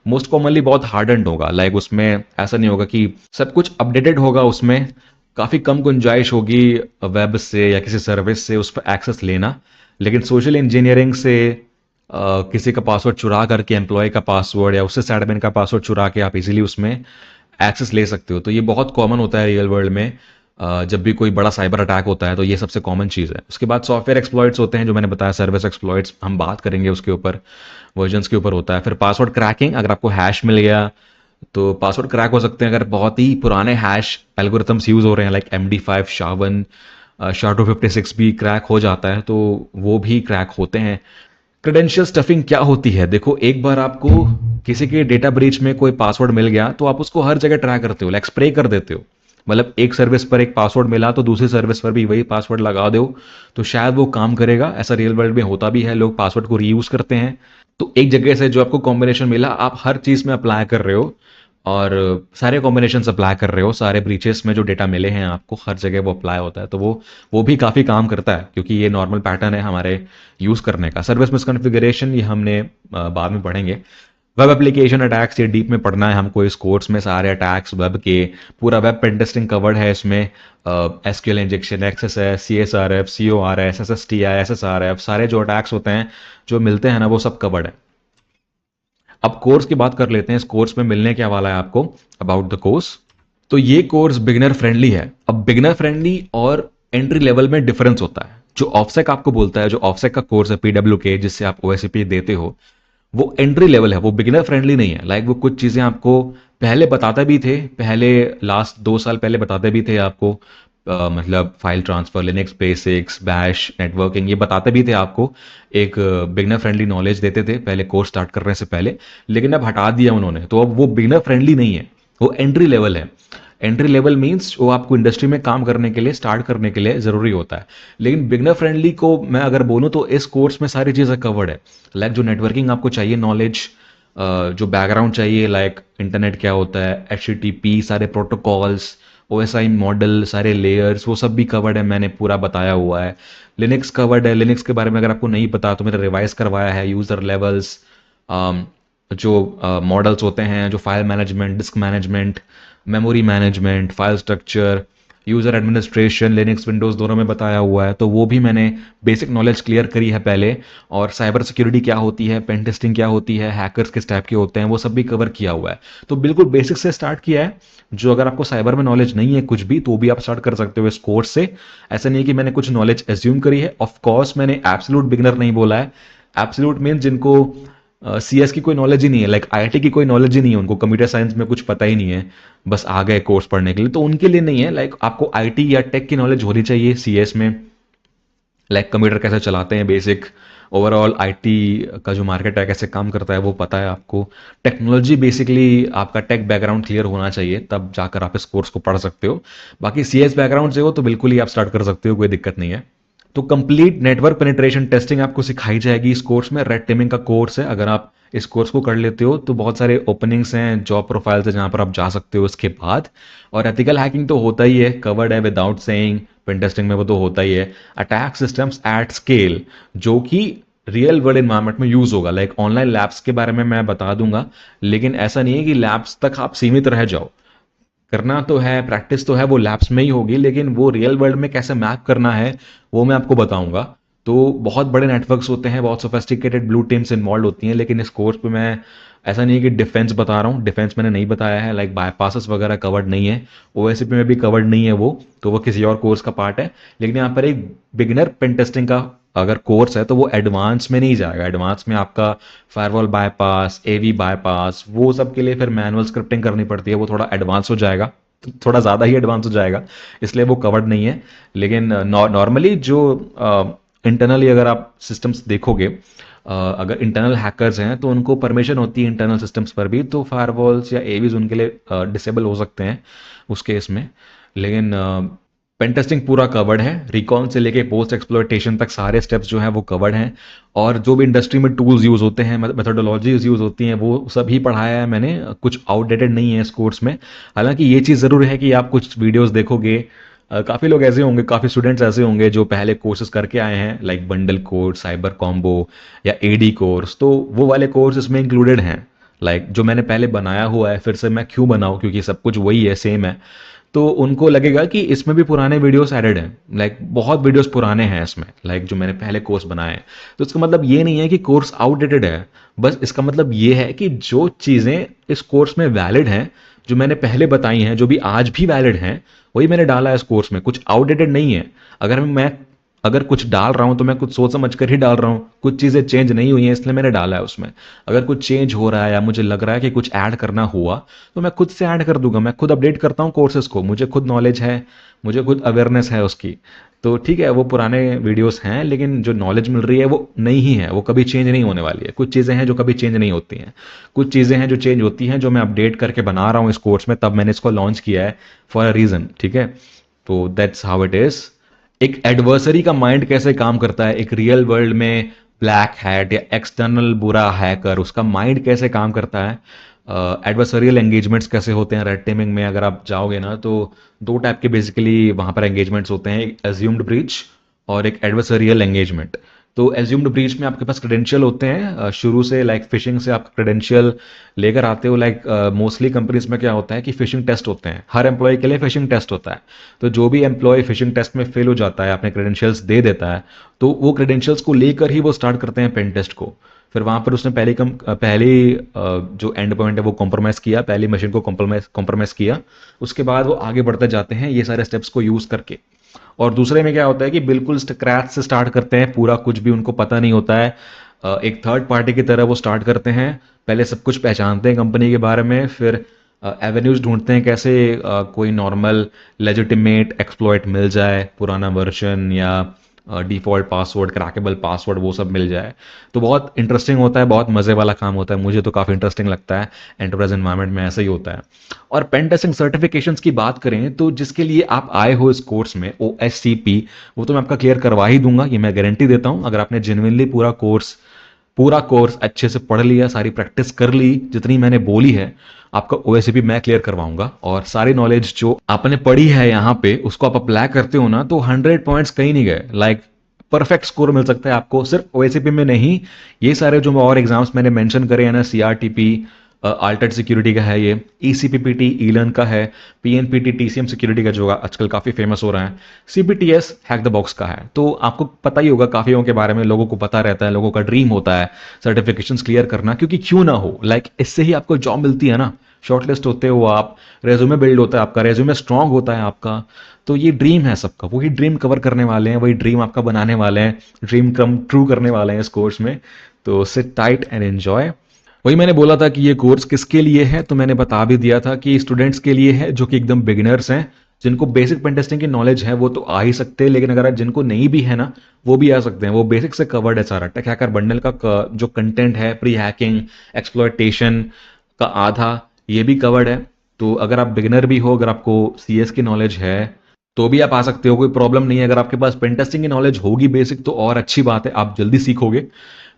Speaker 1: मोस्ट कॉमनली बहुत हार्ड एंड होगा। लाइक उसमें ऐसा नहीं होगा कि सब कुछ अपडेटेड होगा, उसमें काफ़ी कम गुंजाइश होगी वेब से या किसी सर्विस से उस पर एक्सेस लेना। लेकिन सोशल इंजीनियरिंग से किसी का पासवर्ड चुरा करके, एम्प्लॉय का पासवर्ड या उससे एडमिन का पासवर्ड चुरा के आप इजीली उसमें एक्सेस ले सकते हो। तो ये बहुत कॉमन होता है रियल वर्ल्ड में। जब भी कोई बड़ा साइबर अटैक होता है तो ये सबसे कॉमन चीज़ है। उसके बाद सॉफ्टवेयर एक्सप्लॉइट्स होते हैं, जो मैंने बताया, सर्विस एक्सप्लॉइट्स, हम बात करेंगे उसके ऊपर, वर्जन्स के ऊपर होता है। फिर पासवर्ड क्रैकिंग, अगर आपको हैश मिल गया तो पासवर्ड क्रैक हो सकते हैं। अगर बहुत ही पुराने हैश एल्गोरिथम्स यूज़ हो रहे हैं, लाइक MD5 SHA-1, SHA-256 भी क्रैक हो जाता है, तो वो भी क्रैक होते हैं। क्रेडेंशियल स्टफिंग क्या होती है, देखो, एक बार आपको किसी के डेटा ब्रीच में कोई पासवर्ड मिल गया तो आप उसको हर जगह ट्राई करते हो, लाइक स्प्रे कर देते हो। मतलब एक सर्विस पर एक पासवर्ड मिला तो दूसरी सर्विस पर भी वही पासवर्ड लगा दो, तो शायद वो काम करेगा। ऐसा रियल वर्ल्ड में होता भी है, लोग पासवर्ड को रीयूज करते हैं। तो एक जगह से जो आपको कॉम्बिनेशन मिला, आप हर चीज़ में अप्लाई कर रहे हो, और सारे कॉम्बिनेशन अप्लाई कर रहे हो, सारे ब्रीचेस में जो डेटा मिले हैं आपको हर जगह वो अप्लाई होता है। तो वो भी काफ़ी काम करता है, क्योंकि ये नॉर्मल पैटर्न है हमारे यूज़ करने का। सर्विस मिसकॉन्फ़िगरेशन ये हमने बाद में पढ़ेंगे। वेब एप्लीकेशन अटैक्स, ये डीप में पढ़ना है हमको इस कोर्स में, सारे अटैक्स वेब के, पूरा वेब पेन टेस्टिंग कवर्ड है इसमें। SQL injection, XSS, CSRF, CORS, SSTI, SSRF, सारे जो अटैक्स होते हैं जो मिलते हैं ना, वो सब कवर्ड है। अब कोर्स की बात कर लेते हैं, इस कोर्स में मिलने क्या वाला है आपको, अबाउट द कोर्स। तो ये कोर्स बिगिनर फ्रेंडली है। अब बिगिनर फ्रेंडली और एंट्री लेवल में डिफरेंस होता है। जो ऑफसेक आपको बोलता है, जो ऑफसेक का कोर्स है PWK, जिससे आप ओएससीपी देते हो, वो एंट्री लेवल है, वो बिगिनर फ्रेंडली नहीं है। लाइक वो कुछ चीज़ें आपको पहले बताते भी थे, पहले लास्ट 2 साल पहले बताते भी थे आपको। मतलब file transfer, Linux basics, bash, networking, ये बताते भी थे आपको। एक बिगिनर फ्रेंडली नॉलेज देते थे पहले कोर्स स्टार्ट करने से पहले, लेकिन अब हटा दिया उन्होंने। तो अब वो बिगिनर फ्रेंडली नहीं है, वो एंट्री लेवल है। एंट्री लेवल मीन्स वो आपको इंडस्ट्री में काम करने के लिए, स्टार्ट करने के लिए ज़रूरी होता है। लेकिन बिगनर फ्रेंडली को मैं अगर बोलूँ तो इस कोर्स में सारी चीज़ें कवर्ड है। लाइक जो नेटवर्किंग आपको चाहिए नॉलेज, जो बैकग्राउंड चाहिए, लाइक इंटरनेट क्या होता है, HTTP, सारे प्रोटोकॉल्स, OSI मॉडल, सारे लेयर्स, वो सब भी कवर्ड है, मैंने पूरा बताया हुआ है। लिनक्स कवर्ड है, लिनक्स के बारे में अगर आपको नहीं पता तो मैंने रिवाइज करवाया है। यूज़र लेवल्स, जो मॉडल्स होते हैं, जो file management, disc management, memory management, file structure, user administration, Linux, Windows दोनों में बताया हुआ है, तो वो भी मैंने बेसिक नॉलेज क्लियर करी है पहले। और साइबर सिक्योरिटी क्या होती है, पेन टेस्टिंग क्या होती है, हैकर्स किस टाइप के होते हैं, वो सब भी कवर किया हुआ है। तो बिल्कुल बेसिक से स्टार्ट किया है। जो अगर आपको साइबर में नॉलेज नहीं है कुछ भी, तो भी आप स्टार्ट कर सकते हो इस कोर्स से। ऐसा नहीं है कि मैंने कुछ नॉलेज एज्यूम करी है। ऑफ कोर्स मैंने एब्सोल्यूट बिगिनर नहीं बोला है। एब्सोल्यूट मीन जिनको सीएस की कोई नॉलेज ही नहीं है, लाइक आईटी की कोई नॉलेज ही नहीं है, उनको कंप्यूटर साइंस में कुछ पता ही नहीं है, बस आ गए कोर्स पढ़ने के लिए, तो उनके लिए नहीं है। लाइक आपको आईटी या टेक की नॉलेज होनी चाहिए सीएस में। लाइक कंप्यूटर कैसे चलाते हैं, बेसिक ओवरऑल आईटी का जो मार्केट है कैसे काम करता है वो पता है आपको। टेक्नोलॉजी बेसिकली आपका टेक बैकग्राउंड क्लियर होना चाहिए, तब जाकर आप इस कोर्स को पढ़ सकते हो। बाकी सीएस बैकग्राउंड से हो तो बिल्कुल ही आप स्टार्ट कर सकते हो, कोई दिक्कत नहीं है। तो कंप्लीट नेटवर्क पेनिट्रेशन टेस्टिंग आपको सिखाई जाएगी इस कोर्स में। रेड टीमिंग का कोर्स है, अगर आप इस कोर्स को कर लेते हो तो बहुत सारे ओपनिंग्स हैं, जॉब प्रोफाइल्स है जहां पर आप जा सकते हो इसके बाद। और एथिकल हैकिंग तो होता ही है, कवर्ड है विदाउट सेइंग, पेन टेस्टिंग में वो तो होता ही है। अटैक सिस्टम्स एट स्केल, जो कि रियल वर्ल्ड इन्वायरमेंट में यूज होगा। लाइक ऑनलाइन लैब्स के बारे में मैं बता दूंगा, लेकिन ऐसा नहीं है कि लैब्स तक आप सीमित रह जाओ। करना तो है, प्रैक्टिस तो है, वो लैब्स में ही होगी, लेकिन वो रियल वर्ल्ड में कैसे मैप करना है वो मैं आपको बताऊंगा। तो बहुत बड़े नेटवर्क्स होते हैं, बहुत सोफेस्टिकेटेड ब्लू टीम्स इन्वॉल्व होती हैं, लेकिन इस कोर्स पे मैं ऐसा नहीं है कि डिफेंस बता रहा हूँ, डिफेंस मैंने नहीं बताया है। लाइक बाईपासेस वगैरह कवर्ड नहीं है, ओएससीपी में भी कवर्ड नहीं है वो, तो वो किसी और कोर्स का पार्ट है। लेकिन यहाँ पर एक बिगिनर पेन टेस्टिंग का अगर कोर्स है तो वो एडवांस में नहीं जाएगा। एडवांस में आपका फायरवॉल बायपास, एवी बायपास, वो सब के लिए फिर मैनुअल स्क्रिप्टिंग करनी पड़ती है, वो थोड़ा एडवांस हो जाएगा, तो थोड़ा ज़्यादा ही एडवांस हो जाएगा, इसलिए वो कवर्ड नहीं है। लेकिन नॉर्मली जो इंटरनली अगर आप सिस्टम्स देखोगे, अगर इंटरनल हैकर्स हैं तो उनको परमिशन होती है इंटरनल सिस्टम्स पर भी, तो फायरवॉल्स या एवीज उनके लिए डिसेबल हो सकते हैं उस केस में। लेकिन पेन टेस्टिंग पूरा कवर्ड है, रिकॉन से लेके पोस्ट एक्सप्लॉयटेशन तक सारे स्टेप्स जो हैं वो कवर्ड हैं। और जो भी इंडस्ट्री में टूल्स यूज़ होते हैं, मेथोडोलॉजीज यूज़ होती हैं, वो सभी पढ़ाया है मैंने, कुछ आउटडेटेड नहीं है इस कोर्स में। हालांकि ये चीज़ ज़रूर है कि आप कुछ वीडियोस देखोगे, काफ़ी लोग ऐसे होंगे, काफ़ी स्टूडेंट्स ऐसे होंगे जो पहले कोर्सेज करके आए हैं, like bundle course, cyber combo या एडी कोर्स, तो वो वाले कोर्स इसमें इंक्लूडेड हैं। लाइक जो मैंने पहले बनाया हुआ है, फिर से मैं क्यों बनाऊं, क्योंकि सब कुछ वही है, सेम है। तो उनको लगेगा कि इसमें भी पुराने वीडियोस एडेड हैं, लाइक बहुत वीडियोस पुराने हैं इसमें, लाइक जो मैंने पहले कोर्स बनाए हैं। तो इसका मतलब ये नहीं है कि कोर्स आउटडेटेड है, बस इसका मतलब ये है कि जो चीज़ें इस कोर्स में वैलिड हैं, जो मैंने पहले बताई हैं, जो भी आज भी वैलिड हैं, वही मैंने डाला है इस कोर्स में, कुछ आउटडेटेड नहीं है। अगर कुछ डाल रहा हूं तो मैं कुछ सोच समझ कर ही डाल रहा हूं, कुछ चीज़ें चेंज नहीं हुई हैं इसलिए मैंने डाला है उसमें। अगर कुछ चेंज हो रहा है या मुझे लग रहा है कि कुछ ऐड करना हुआ, तो मैं खुद से ऐड कर दूंगा। मैं खुद अपडेट करता हूँ कोर्सेज को, मुझे खुद नॉलेज है, मुझे खुद अवेयरनेस है उसकी। तो ठीक है, वो पुराने वीडियोस हैं, लेकिन जो नॉलेज मिल रही है वो नई ही है, वो कभी चेंज नहीं होने वाली है। कुछ चीज़ें हैं जो कभी चेंज नहीं होती हैं, कुछ चीज़ें हैं जो चेंज होती हैं, जो मैं अपडेट करके बना रहा हूँ इस कोर्स में, तब मैंने इसको लॉन्च किया है फॉर अ रीज़न। ठीक है, तो दैट्स हाउ इट इज़। एक एडवर्सरी का माइंड कैसे काम करता है, एक रियल वर्ल्ड में ब्लैक हैट या एक्सटर्नल बुरा हैकर, उसका माइंड कैसे काम करता है, एडवर्सरियल एंगेजमेंट्स कैसे होते हैं रेड टीमिंग में, अगर आप जाओगे ना तो दो टाइप के बेसिकली वहाँ पर एंगेजमेंट्स होते हैं, एक एज्यूम्ड ब्रीच और एक एडवर्सरियल एंगेजमेंट। तो एज्यूम्ड ब्रीच में आपके पास क्रेडेंशियल होते हैं, शुरू से, लाइक फिशिंग से आप क्रेडेंशियल लेकर आते हो। लाइक मोस्टली कंपनीज में क्या होता है कि फिशिंग टेस्ट होते हैं, हर एम्प्लॉय के लिए फिशिंग टेस्ट होता है। तो जो भी एम्प्लॉय फिशिंग टेस्ट में फेल हो जाता है, अपने क्रेडेंशियल्स दे देता है, तो वो क्रेडेंशियल्स को लेकर ही वो स्टार्ट करते हैं पेन टेस्ट को। फिर वहां पर उसने पहली जो एंड पॉइंट है वो कॉम्प्रोमाइज़ किया, पहली मशीन को कॉम्प्रोमाइज़ किया, उसके बाद वो आगे बढ़ते जाते हैं ये सारे स्टेप्स को यूज़ करके। और दूसरे में क्या होता है कि बिल्कुल स्क्रैच से स्टार्ट करते हैं, पूरा कुछ भी उनको पता नहीं होता है, एक थर्ड पार्टी की तरह वो स्टार्ट करते हैं। पहले सब कुछ पहचानते हैं कंपनी के बारे में, फिर एवेन्यूज ढूंढते हैं कैसे कोई नॉर्मल लेजिटिमेट एक्सप्लॉइट मिल जाए, पुराना वर्जन या डिफ़ॉल्ट पासवर्ड, क्रैकेबल पासवर्ड, वो सब मिल जाए। तो बहुत इंटरेस्टिंग होता है, बहुत मज़े वाला काम होता है, मुझे तो काफ़ी इंटरेस्टिंग लगता है। एंटरप्राइज एनवायरनमेंट में ऐसा ही होता है। और पेन टेस्टिंग सर्टिफिकेशंस की बात करें तो जिसके लिए आप आए हो इस कोर्स में, OSCP, वो तो मैं आपका क्लियर करवा ही दूंगा, ये मैं गारंटी देता हूँ। अगर आपने जेन्युइनली पूरा कोर्स अच्छे से पढ़ लिया, सारी प्रैक्टिस कर ली जितनी मैंने बोली है, आपका OSCP मैं क्लियर करवाऊंगा। और सारी नॉलेज जो आपने पढ़ी है यहाँ पे, उसको आप अप्लाई करते हो ना, तो 100 पॉइंट्स कहीं नहीं गए। लाइक परफेक्ट स्कोर मिल सकता है आपको, सिर्फ OSCP में नहीं, ये सारे जो और एग्जाम्स मैंने मेंशन करे हैं ना, CRTP, अल्टेड सिक्योरिटी का है, ये ईसीपीपीटी ईलर्न का है, पीएनपीटी टीसीएम सिक्योरिटी का जो आजकल काफ़ी फेमस हो रहा है, सीपीटीएस हैक द बॉक्स का है। तो आपको पता ही होगा काफ़ियों के बारे में, लोगों को पता रहता है, लोगों का ड्रीम होता है सर्टिफिकेशंस क्लियर करना, क्योंकि क्यों ना हो, लाइक इससे ही आपको जॉब मिलती है ना, शॉर्टलिस्ट होते हो आप, रेज्यूमे बिल्ड होता है आपका, रेज्यूमे स्ट्रांग होता है आपका। तो ये ड्रीम है सबका, वही ड्रीम कवर करने वाले हैं, वही ड्रीम आपका बनाने वाले हैं, ड्रीम कम ट्रू करने वाले हैं इस कोर्स में। तो सिट टाइट एंड एंजॉय। वही मैंने बोला था कि ये कोर्स किसके लिए है, तो मैंने बता भी दिया था कि स्टूडेंट्स के लिए है जो कि एकदम बिगिनर्स हैं, जिनको बेसिक पेन टेस्टिंग की नॉलेज है वो तो आ ही सकते हैं, लेकिन अगर जिनको नहीं भी है ना, वो भी आ सकते हैं। वो बेसिक से कवर्ड है सारा, टेक हैकर बंडल का जो कंटेंट है, प्री हैकिंग, एक्सप्लॉयटेशन का आधा, ये भी कवर्ड है। तो अगर आप बिगिनर भी हो, अगर आपको सीएस की नॉलेज है, तो भी आप आ सकते हो, कोई प्रॉब्लम नहीं है। अगर आपके पास पेन टेस्टिंग की नॉलेज होगी बेसिक, तो और अच्छी बात है, आप जल्दी सीखोगे।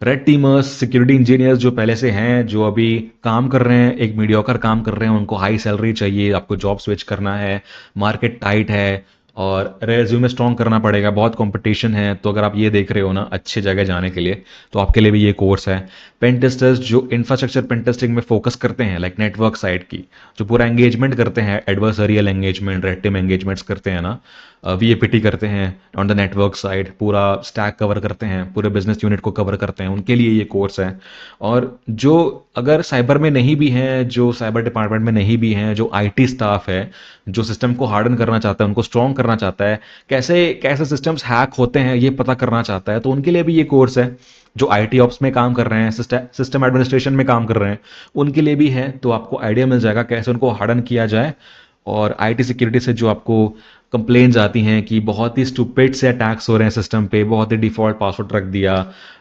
Speaker 1: रेड टीमर्स, सिक्योरिटी इंजीनियर्स जो पहले से हैं, जो अभी काम कर रहे हैं, एक मीडियोकर काम कर रहे हैं, उनको हाई सैलरी चाहिए, आपको जॉब स्विच करना है, मार्केट टाइट है और रेज्यूमे स्ट्रॉन्ग करना पड़ेगा, बहुत कंपटीशन है। तो अगर आप ये देख रहे हो ना अच्छी जगह जाने के लिए, तो आपके लिए भी ये कोर्स है। पेन टेस्टर्स जो इंफ्रास्ट्रक्चर पेन टेस्टिंग में फोकस करते हैं, लाइक नेटवर्क साइड की, जो पूरा एंगेजमेंट करते हैं, adversarial engagement, red team engagements करते हैं ना, वीएपीटी करते हैं ऑन द नेटवर्क साइड, पूरा स्टैक कवर करते हैं, पूरे बिजनेस यूनिट को कवर करते हैं, उनके लिए ये कोर्स है। और जो अगर साइबर में नहीं भी हैं, जो साइबर डिपार्टमेंट में नहीं भी हैं, जो आईटी स्टाफ है, जो सिस्टम को हार्डन करना चाहता है, उनको स्ट्रॉन्ग करना चाहता है, कैसे कैसे सिस्टम्स हैक होते हैं ये पता करना चाहता है, तो उनके लिए भी ये कोर्स है। जो आईटी ऑप्स में काम कर रहे हैं, सिस्टम एडमिनिस्ट्रेशन में काम कर रहे हैं, उनके लिए भी है। तो आपको आइडिया मिल जाएगा कैसे उनको हार्डन किया जाए। और आईटी सिक्योरिटी से जो आपको कंप्लेन्स आती हैं कि बहुत ही स्टूपिड से अटैक्स हो रहे हैं सिस्टम पे, बहुत ही डिफ़ॉल्ट पासवर्ड रख दिया,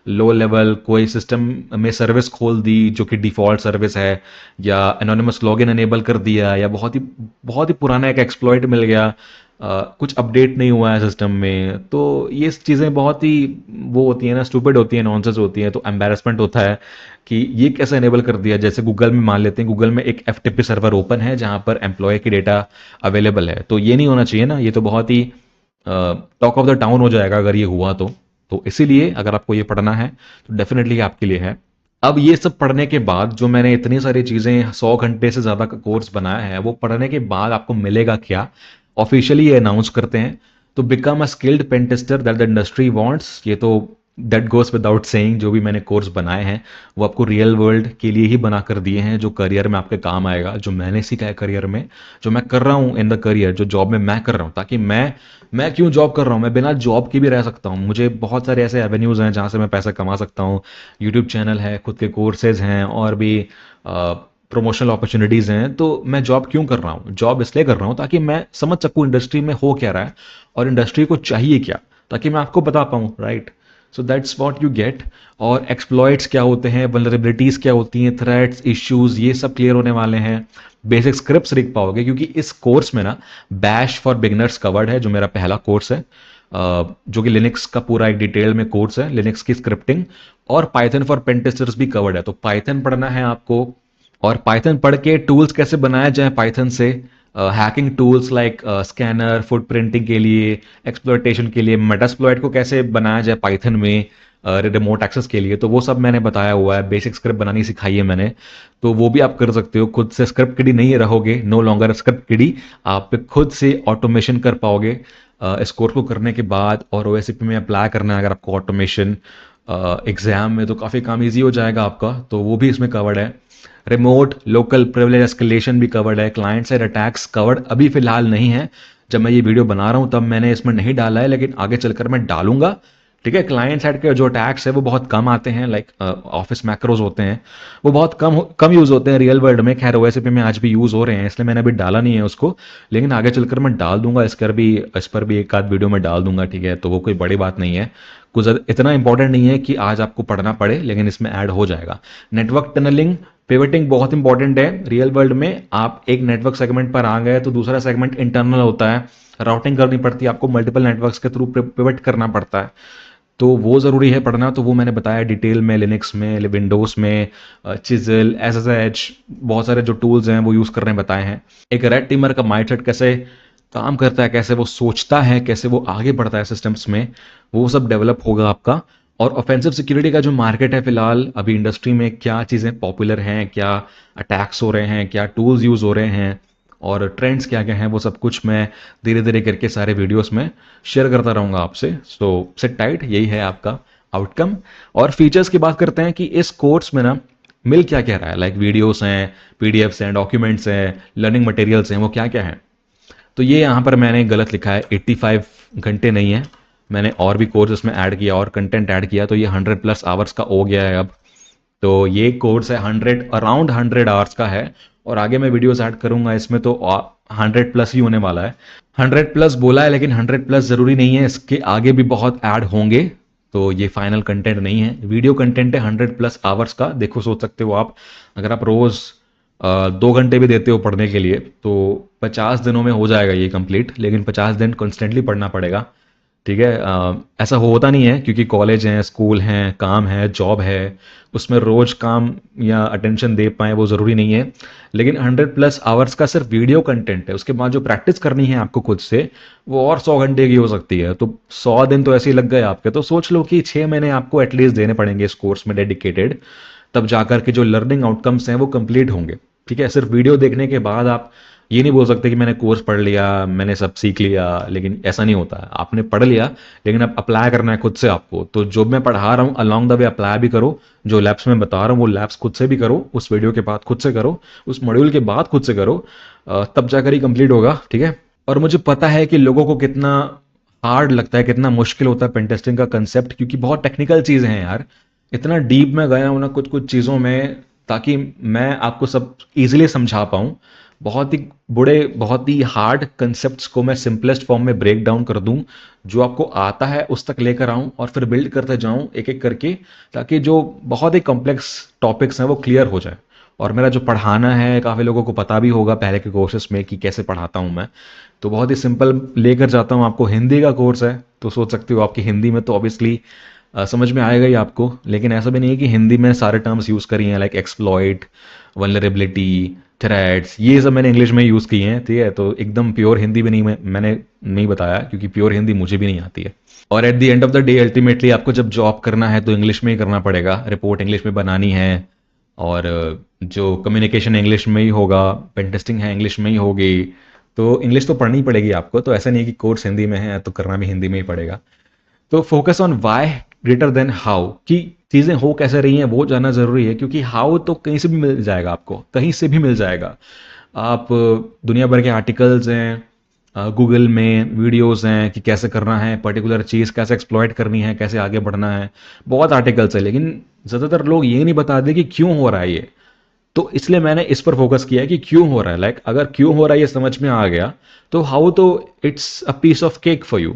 Speaker 1: लो लेवल कोई सिस्टम में सर्विस खोल दी जो कि डिफ़ॉल्ट सर्विस है, या एनोनिमस लॉगिन अनेबल कर दिया, या बहुत ही पुराना एक एक्सप्लॉइट मिल गया, कुछ अपडेट नहीं हुआ है सिस्टम में। तो ये चीज़ें बहुत ही वो होती हैं ना, स्टूपिड होती हैं, नॉनसेंस होती हैं। तो एम्बेरसमेंट होता है कि ये कैसे इनेबल कर दिया। जैसे गूगल में मान लेते हैं, गूगल में एक एफटीपी सर्वर ओपन है जहां पर एम्प्लॉय की डेटा अवेलेबल है, तो ये नहीं होना चाहिए ना, ये तो बहुत ही टॉक ऑफ द टाउन हो जाएगा अगर ये हुआ तो इसीलिए अगर आपको ये पढ़ना है तो डेफिनेटली आपके लिए है। अब ये सब पढ़ने के बाद जो मैंने इतनी सारी चीज़ें 100 घंटे से ज़्यादा का कोर्स बनाया है, वो पढ़ने के बाद आपको मिलेगा क्या, ऑफिशियली ये अनाउंस करते हैं। तो become a skilled pen tester that the industry wants, ये तो दैट गोस विदाउट सेइंग। जो भी मैंने कोर्स बनाए हैं वो आपको रियल वर्ल्ड के लिए ही बना कर दिए हैं, जो करियर में आपके काम आएगा, जो मैंने सीखा है करियर में, जो मैं कर रहा हूँ इन द करियर, जो जॉब में मैं कर रहा हूँ। ताकि मैं क्यों जॉब कर रहा हूँ, मैं बिना जॉब के भी रह सकता हूँ। मुझे बहुत सारे ऐसे एवेन्यूज़ हैं जहाँ से मैं पैसा कमा सकता हूँ। यूट्यूब चैनल है, खुद के कोर्सेज हैं, और भी प्रमोशनल अपॉर्चुनिटीज़ हैं। तो मैं जॉब क्यों कर रहा हूँ, जॉब इसलिए कर रहा हूँ ताकि मैं समझ सकूँ इंडस्ट्री में हो क्या रहा है और इंडस्ट्री को चाहिए क्या, ताकि मैं आपको बता पाऊँ, right. So that's what you get. और एक्सप्लॉइट्स क्या होते हैं, वल्नरेबिलिटीज़ क्या होती हैं, थ्रेट्स, इश्यूज, ये सब क्लियर होने वाले हैं। बेसिक स्क्रिप्ट्स लिख पाओगे, क्योंकि इस कोर्स में ना बैश फॉर बिगनर्स कवर्ड है, जो मेरा पहला कोर्स है, जो कि लिनक्स का पूरा एक डिटेल में कोर्स है, लिनक्स की स्क्रिप्टिंग। और पाइथन फॉर पेन टेस्टर्स भी कवर्ड है, तो पाइथन पढ़ना है आपको। और पाइथन पढ़ के टूल्स कैसे बनाया जाए पाइथन से, hacking tools like scanner, foot printing के लिए, एक्सप्लॉयटेशन के लिए, मेटास्प्लॉइट को कैसे बनाया जाए पाइथन में, रिमोट एक्सेस के लिए, तो वो सब मैंने बताया हुआ है। बेसिक स्क्रिप्ट बनानी सिखाई है मैंने, तो वो भी आप कर सकते हो। खुद से स्क्रिप्ट किडी नहीं रहोगे, नो लॉन्गर स्क्रिप्ट किडी, आप खुद से ऑटोमेशन कर पाओगे इस कोर्स को करने के बाद। और ओएसपी में अप्लाई करना है अगर आपको ऑटोमेशन एग्जाम में, तो काफ़ी काम ईजी हो जाएगा आपका, तो वो भी इसमें कवर्ड है। रिमोट लोकल प्रिविलेज एस्केलेशन भी कवर्ड है। क्लाइंट साइड अटैक्स कवर्ड अभी फिलहाल नहीं है, जब मैं ये वीडियो बना रहा हूँ तब मैंने इसमें नहीं डाला है, लेकिन आगे चलकर मैं डालूंगा। ठीक है, क्लाइंट साइड के जो अटैक्स है वो बहुत कम आते हैं, लाइक ऑफिस मैक्रोज होते हैं, वो बहुत कम यूज होते हैं रियल वर्ल्ड में। खैर ओएसपी में आज भी यूज हो रहे हैं, इसलिए मैंने अभी डाला नहीं है उसको, लेकिन आगे चलकर मैं डाल दूंगा। इस पर भी एक आध वीडियो में डाल दूंगा, ठीक है। तो वो कोई बड़ी बात नहीं है, कुछ इतना इंपॉर्टेंट नहीं है कि आज आपको पढ़ना पड़े, लेकिन इसमें ऐड हो जाएगा। नेटवर्क टनलिंग, पिवटिंग बहुत इंपॉर्टेंट है रियल वर्ल्ड में। आप एक नेटवर्क सेगमेंट पर आ गए तो दूसरा सेगमेंट इंटरनल होता है, राउटिंग करनी पड़ती है आपको, मल्टीपल नेटवर्क्स के थ्रू पिवट करना पड़ता है, तो वो ज़रूरी है पढ़ना। तो वो मैंने बताया डिटेल में, लिनक्स में, विंडोज़ में, चिजल, एसएसएच, बहुत सारे जो टूल्स हैं वो यूज़ करने बताए हैं। एक रेड टीमर का माइंडसेट कैसे काम करता है, कैसे वो सोचता है, कैसे वो आगे बढ़ता है सिस्टम्स में, वो सब डेवलप होगा आपका। और ऑफेंसिव सिक्योरिटी का जो मार्केट है फिलहाल अभी इंडस्ट्री में, क्या चीज़ें पॉपुलर हैं, क्या अटैक्स हो रहे हैं, क्या टूल्स यूज़ हो रहे हैं और ट्रेंड्स क्या क्या हैं, वो सब कुछ मैं धीरे धीरे करके सारे वीडियोस में शेयर करता रहूँगा आपसे। सो सिट टाइट, यही है आपका आउटकम। और फीचर्स की बात करते हैं कि इस कोर्स में ना मिल क्या क्या रहा है, लाइक वीडियोस हैं, पीडीएफ्स हैं, डॉक्यूमेंट्स हैं, लर्निंग मटेरियल्स हैं, वो क्या क्या है। तो ये यहाँ पर मैंने गलत लिखा है, 85 घंटे नहीं है, मैंने और भी कोर्स इसमें ऐड किया और कंटेंट ऐड किया, तो ये 100+ आवर्स का हो गया है अब। तो ये कोर्स है 100 आवर्स का है। और आगे मैं वीडियोस ऐड करूंगा इसमें तो 100+ ही होने वाला है। 100+ बोला है, लेकिन 100+ जरूरी नहीं है, इसके आगे भी बहुत ऐड होंगे। तो ये फाइनल कंटेंट नहीं है, वीडियो कंटेंट है 100+ आवर्स का। देखो, सोच सकते हो आप, अगर आप रोज 2 घंटे भी देते हो पढ़ने के लिए तो 50 दिनों में हो जाएगा ये कंप्लीट, लेकिन 50 दिन कंस्टेंटली पढ़ना पड़ेगा। ठीक है, ऐसा होता नहीं है क्योंकि कॉलेज हैं, स्कूल हैं, काम है, जॉब है, उसमें रोज काम या अटेंशन दे पाए वो ज़रूरी नहीं है। लेकिन 100+ आवर्स का सिर्फ वीडियो कंटेंट है, उसके बाद जो प्रैक्टिस करनी है आपको खुद से, वो और 100 घंटे की हो सकती है। तो 100 दिन तो ऐसे ही लग गए आपके, तो सोच लो कि 6 महीने आपको एटलीस्ट देने पड़ेंगे इस कोर्स में डेडिकेटेड, तब जाकर के जो लर्निंग आउटकम्स हैं वो कंप्लीट होंगे। ठीक है, सिर्फ वीडियो देखने के बाद आप ये नहीं बोल सकते कि मैंने कोर्स पढ़ लिया, मैंने सब सीख लिया, लेकिन ऐसा नहीं होता है। आपने पढ़ लिया, लेकिन अब अप्लाई करना है खुद से आपको। तो जो मैं पढ़ा रहा हूँ अलॉन्ग द वे अप्लाई भी करो, जो लैब्स में बता रहा हूँ वो लैब्स खुद से भी करो, उस वीडियो के बाद खुद से करो, उस मॉड्यूल के बाद खुद से करो, तब जाकर ही कंप्लीट होगा। ठीक है, और मुझे पता है कि लोगों को कितना हार्ड लगता है, कितना मुश्किल होता है पेन टेस्टिंग का कंसेप्ट, क्योंकि बहुत टेक्निकल चीज़ें हैं यार। इतना डीप में गया हूं ना कुछ कुछ चीज़ों में, ताकि मैं आपको सब इजीली समझा पाऊं। बहुत ही बुरे, बहुत ही हार्ड कंसेप्ट्स को मैं सिंपलेस्ट फॉर्म में ब्रेक डाउन कर दूं, जो आपको आता है उस तक लेकर आऊं और फिर बिल्ड करते जाऊं एक एक करके, ताकि जो बहुत ही कॉम्प्लेक्स टॉपिक्स हैं वो क्लियर हो जाए। और मेरा जो पढ़ाना है काफ़ी लोगों को पता भी होगा पहले के कोर्सेस में कि कैसे पढ़ाता हूं मैं। तो बहुत ही सिंपल लेकर जाता हूं आपको। हिंदी का कोर्स है तो सोच सकते हो आपकी हिंदी में तो ऑब्वियसली समझ में आएगा ही आपको, लेकिन ऐसा भी नहीं है कि हिंदी में सारे टर्म्स यूज़ करी हैं, लाइक एक्सप्लॉइट, वल्नरेबिलिटी, थ्रेड्स, ये सब मैंने इंग्लिश में यूज़ किए हैं। ठीक है, तो एकदम प्योर हिंदी भी नहीं मैंने नहीं बताया, क्योंकि प्योर हिंदी मुझे भी नहीं आती है। और at the end of the day ultimately आपको जब जॉब करना है तो इंग्लिश में ही करना पड़ेगा, रिपोर्ट इंग्लिश में बनानी है, और जो कम्युनिकेशन इंग्लिश में ही होगा, पेन टेस्टिंग है इंग्लिश में ही होगी। तो इंग्लिश तो पढ़नी ही पड़ेगी आपको, तो ऐसा नहीं है कि कोर्स हिंदी में है तो करना भी हिंदी में ही पड़ेगा। तो focus on why greater than how, कि चीज़ें हो कैसे रही हैं वो जानना ज़रूरी है, क्योंकि हाउ तो कहीं से भी मिल जाएगा, आपको कहीं से भी मिल जाएगा। आप दुनिया भर के आर्टिकल्स हैं, गूगल में वीडियोस हैं कि कैसे करना है, पर्टिकुलर चीज़ कैसे एक्सप्लॉइट करनी है, कैसे आगे बढ़ना है, बहुत आर्टिकल्स है। लेकिन ज़्यादातर लोग ये नहीं बताते कि क्यों हो रहा है ये। तो इसलिए मैंने इस पर फोकस किया है कि क्यों हो रहा है। लाइक अगर क्यों हो रहा है ये समझ में आ गया, तो हाउ तो it's a piece of cake for you.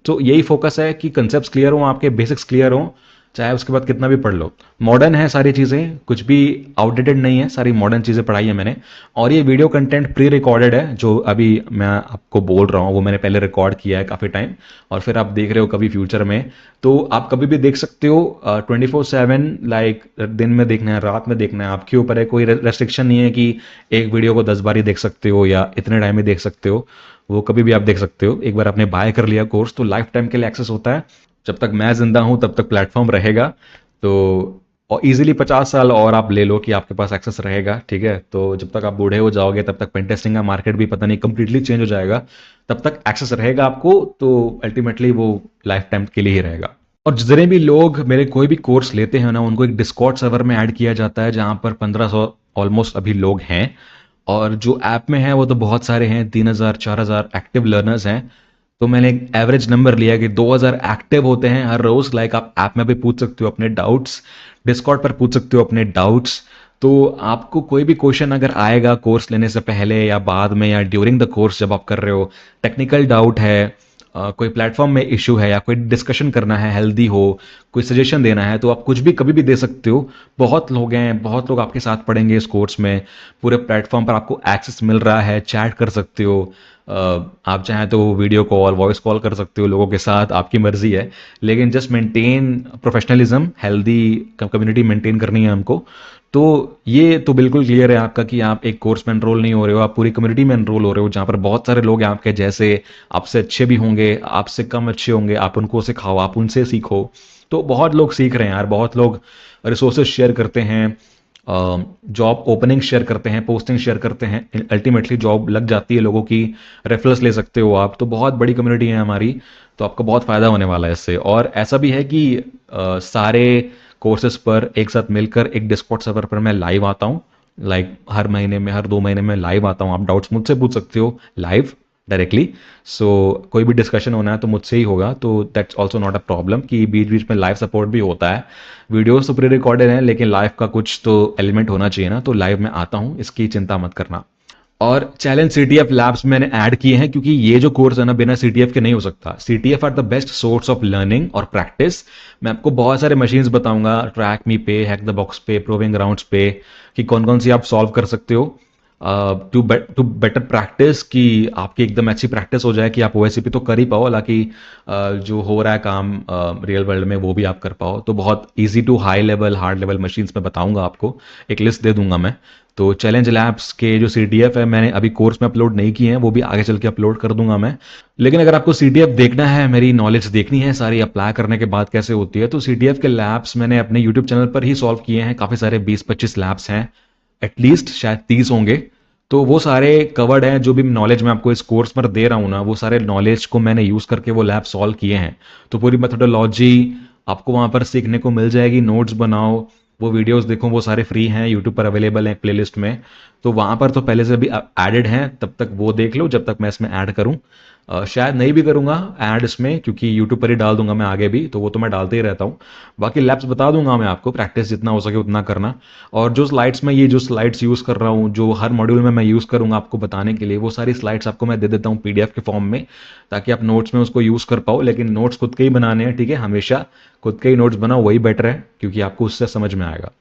Speaker 1: तो यही फोकस है कि कंसेप्ट क्लियर हो, आपके बेसिक्स क्लियर हो, चाहे उसके बाद कितना भी पढ़ लो। मॉडर्न है सारी चीज़ें, कुछ भी आउटडेटेड नहीं है, सारी मॉडर्न चीज़ें पढ़ाई है मैंने। और ये वीडियो कंटेंट प्री रिकॉर्डेड है, जो अभी मैं आपको बोल रहा हूँ वो मैंने पहले रिकॉर्ड किया है काफ़ी टाइम, और फिर आप देख रहे हो कभी फ्यूचर में। तो आप कभी भी देख सकते हो 24/7, लाइक दिन में देखना है, रात में देखना है, आपके ऊपर है। कोई रेस्ट्रिक्शन नहीं है कि एक वीडियो को 10 बार ही देख सकते हो या इतने टाइम में देख सकते हो। वो कभी भी आप देख सकते हो। एक बार आपने बाय कर लिया कोर्स तो लाइफ टाइम के लिए एक्सेस होता है। जब तक मैं जिंदा हूं तब तक प्लेटफॉर्म रहेगा। तो और इजीली 50 साल और आप ले लो कि आपके पास एक्सेस रहेगा। ठीक है, तो जब तक आप बूढ़े हो जाओगे तब तक पेन टेस्टिंग का मार्केट भी पता नहीं कंप्लीटली चेंज हो जाएगा, तब तक एक्सेस रहेगा आपको। तो अल्टीमेटली वो लाइफ टाइम के लिए ही रहेगा। और जितने भी लोग मेरे कोई भी कोर्स लेते हैं ना, उनको एक डिस्कॉर्ड सर्वर में ऐड किया जाता है, जहां पर 1500 ऑलमोस्ट अभी लोग हैं। और जो ऐप में है वो तो बहुत सारे हैं, 3000 4000 एक्टिव लर्नर्स हैं। तो मैंने एक एवरेज नंबर लिया कि 2000 एक्टिव होते हैं हर रोज। लाइक आप ऐप में भी पूछ सकते हो अपने डाउट्स, डिस्कॉर्ड पर पूछ सकते हो अपने डाउट्स। तो आपको कोई भी क्वेश्चन अगर आएगा कोर्स लेने से पहले या बाद में या ड्यूरिंग द कोर्स जब आप कर रहे हो, टेक्निकल डाउट है, कोई प्लेटफॉर्म में इशू है, या कोई डिस्कशन करना है हेल्दी हो, कोई सजेशन देना है, तो आप कुछ भी कभी भी दे सकते हो। बहुत लोग हैं, बहुत लोग आपके साथ पढ़ेंगे इस कोर्स में। पूरे प्लेटफॉर्म पर आपको एक्सेस मिल रहा है, चैट कर सकते हो। आप चाहें तो वीडियो कॉल, वॉइस कॉल कर सकते हो लोगों के साथ, आपकी मर्जी है। लेकिन just maintain professionalism, healthy community maintain करनी है हमको। तो ये तो बिल्कुल क्लियर है आपका कि आप एक कोर्स में एनरोल नहीं हो रहे हो, आप पूरी कम्युनिटी में एनरोल हो रहे हो, जहाँ पर बहुत सारे लोग हैं आपके जैसे, आपसे अच्छे भी होंगे, आपसे कम अच्छे होंगे, आप उनको सिखाओ, आप उनसे सीखो। तो बहुत लोग सीख रहे हैं यार, बहुत लोग रिसोर्सेज शेयर करते हैं, जॉब ओपनिंग शेयर करते हैं, पोस्टिंग शेयर करते हैं, अल्टीमेटली जॉब लग जाती है लोगों की, रेफरेंस ले सकते हो आप। तो बहुत बड़ी कम्युनिटी है हमारी, तो आपको बहुत फ़ायदा होने वाला है इससे। और ऐसा भी है कि सारे कोर्सेज पर एक साथ मिलकर एक डिस्कॉर्ड सर्वर पर मैं लाइव आता हूँ, लाइक हर महीने में, हर 2 महीने में लाइव आता हूँ। आप डाउट्स मुझसे पूछ सकते हो लाइव डायरेक्टली। सो कोई भी डिस्कशन होना है तो मुझसे ही होगा, तो that's also not a problem कि बीच बीच में लाइव सपोर्ट भी होता है। वीडियोस तो प्री रिकॉर्डेड हैं, लेकिन लाइव का कुछ तो एलिमेंट होना चाहिए ना, तो लाइव में आता हूँ, इसकी चिंता मत करना। और चैलेंज सीटीएफ लैब्स मैंने ऐड किए हैं, क्योंकि ये जो कोर्स है ना, बिना सीटीएफ के नहीं हो सकता। CTF are the best source of learning और प्रैक्टिस। मैं आपको बहुत सारे मशीन्स बताऊंगा, ट्रैक मी पे, हैक द बॉक्स पे, प्रूविंग ग्राउंड्स पे, कि कौन कौन सी आप सॉल्व कर सकते हो टू बेटर प्रैक्टिस, कि आपकी एकदम अच्छी प्रैक्टिस हो जाए, कि आप ओएससीपी तो कर ही पाओ, हालांकि जो हो रहा है काम रियल वर्ल्ड में वो भी आप कर पाओ। तो बहुत easy to high level, hard level machines में बताऊंगा आपको, एक लिस्ट दे दूंगा मैं। तो चैलेंज लैब्स के जो सीटीएफ है, मैंने अभी कोर्स में अपलोड नहीं किए हैं, वो भी आगे चल के अपलोड कर दूंगा मैं। लेकिन अगर आपको सीटीएफ देखना है, मेरी नॉलेज देखनी है सारी अप्लाई करने के बाद कैसे होती है, तो सीटीएफ के लैब्स मैंने अपने यूट्यूब चैनल पर ही सॉल्व किए हैं। काफ़ी सारे 20-25 लैब्स हैं, एटलीस्ट शायद 30 होंगे। तो वो सारे कवर्ड हैं, जो भी नॉलेज मैं आपको इस कोर्स पर दे रहा हूँ ना, वो सारे नॉलेज को मैंने यूज़ करके वो लैब सॉल्व किए हैं। तो पूरी मेथोडोलॉजी आपको वहाँ पर सीखने को मिल जाएगी। नोट्स बनाओ, वो वीडियोस देखो, वो सारे फ्री हैं, यूट्यूब पर अवेलेबल हैं प्लेलिस्ट में। तो वहाँ पर तो पहले से भी एडेड हैं, तब तक वो देख लो जब तक मैं इसमें ऐड करूँ। शायद नहीं भी करूँगा ऐड इसमें, क्योंकि यूट्यूब पर ही डाल दूंगा मैं आगे भी, तो वो तो मैं डालते ही रहता हूँ। बाकी लैब्स बता दूंगा मैं आपको, प्रैक्टिस जितना हो सके उतना करना। और जो स्लाइड्स में, ये जो स्लाइड्स यूज़ कर रहा हूँ, जो हर मॉड्यूल में मैं यूज़ करूँगा आपको बताने के लिए, वो सारी स्लाइड्स आपको मैं दे देता हूँ पीडीएफ के फॉर्म में, ताकि आप नोट्स में उसको यूज़ कर पाओ। लेकिन नोट्स खुद के ही बनाने हैं, ठीक है, हमेशा खुद के ही नोट्स बनाओ, वही बेटर है, क्योंकि आपको उससे समझ में आएगा।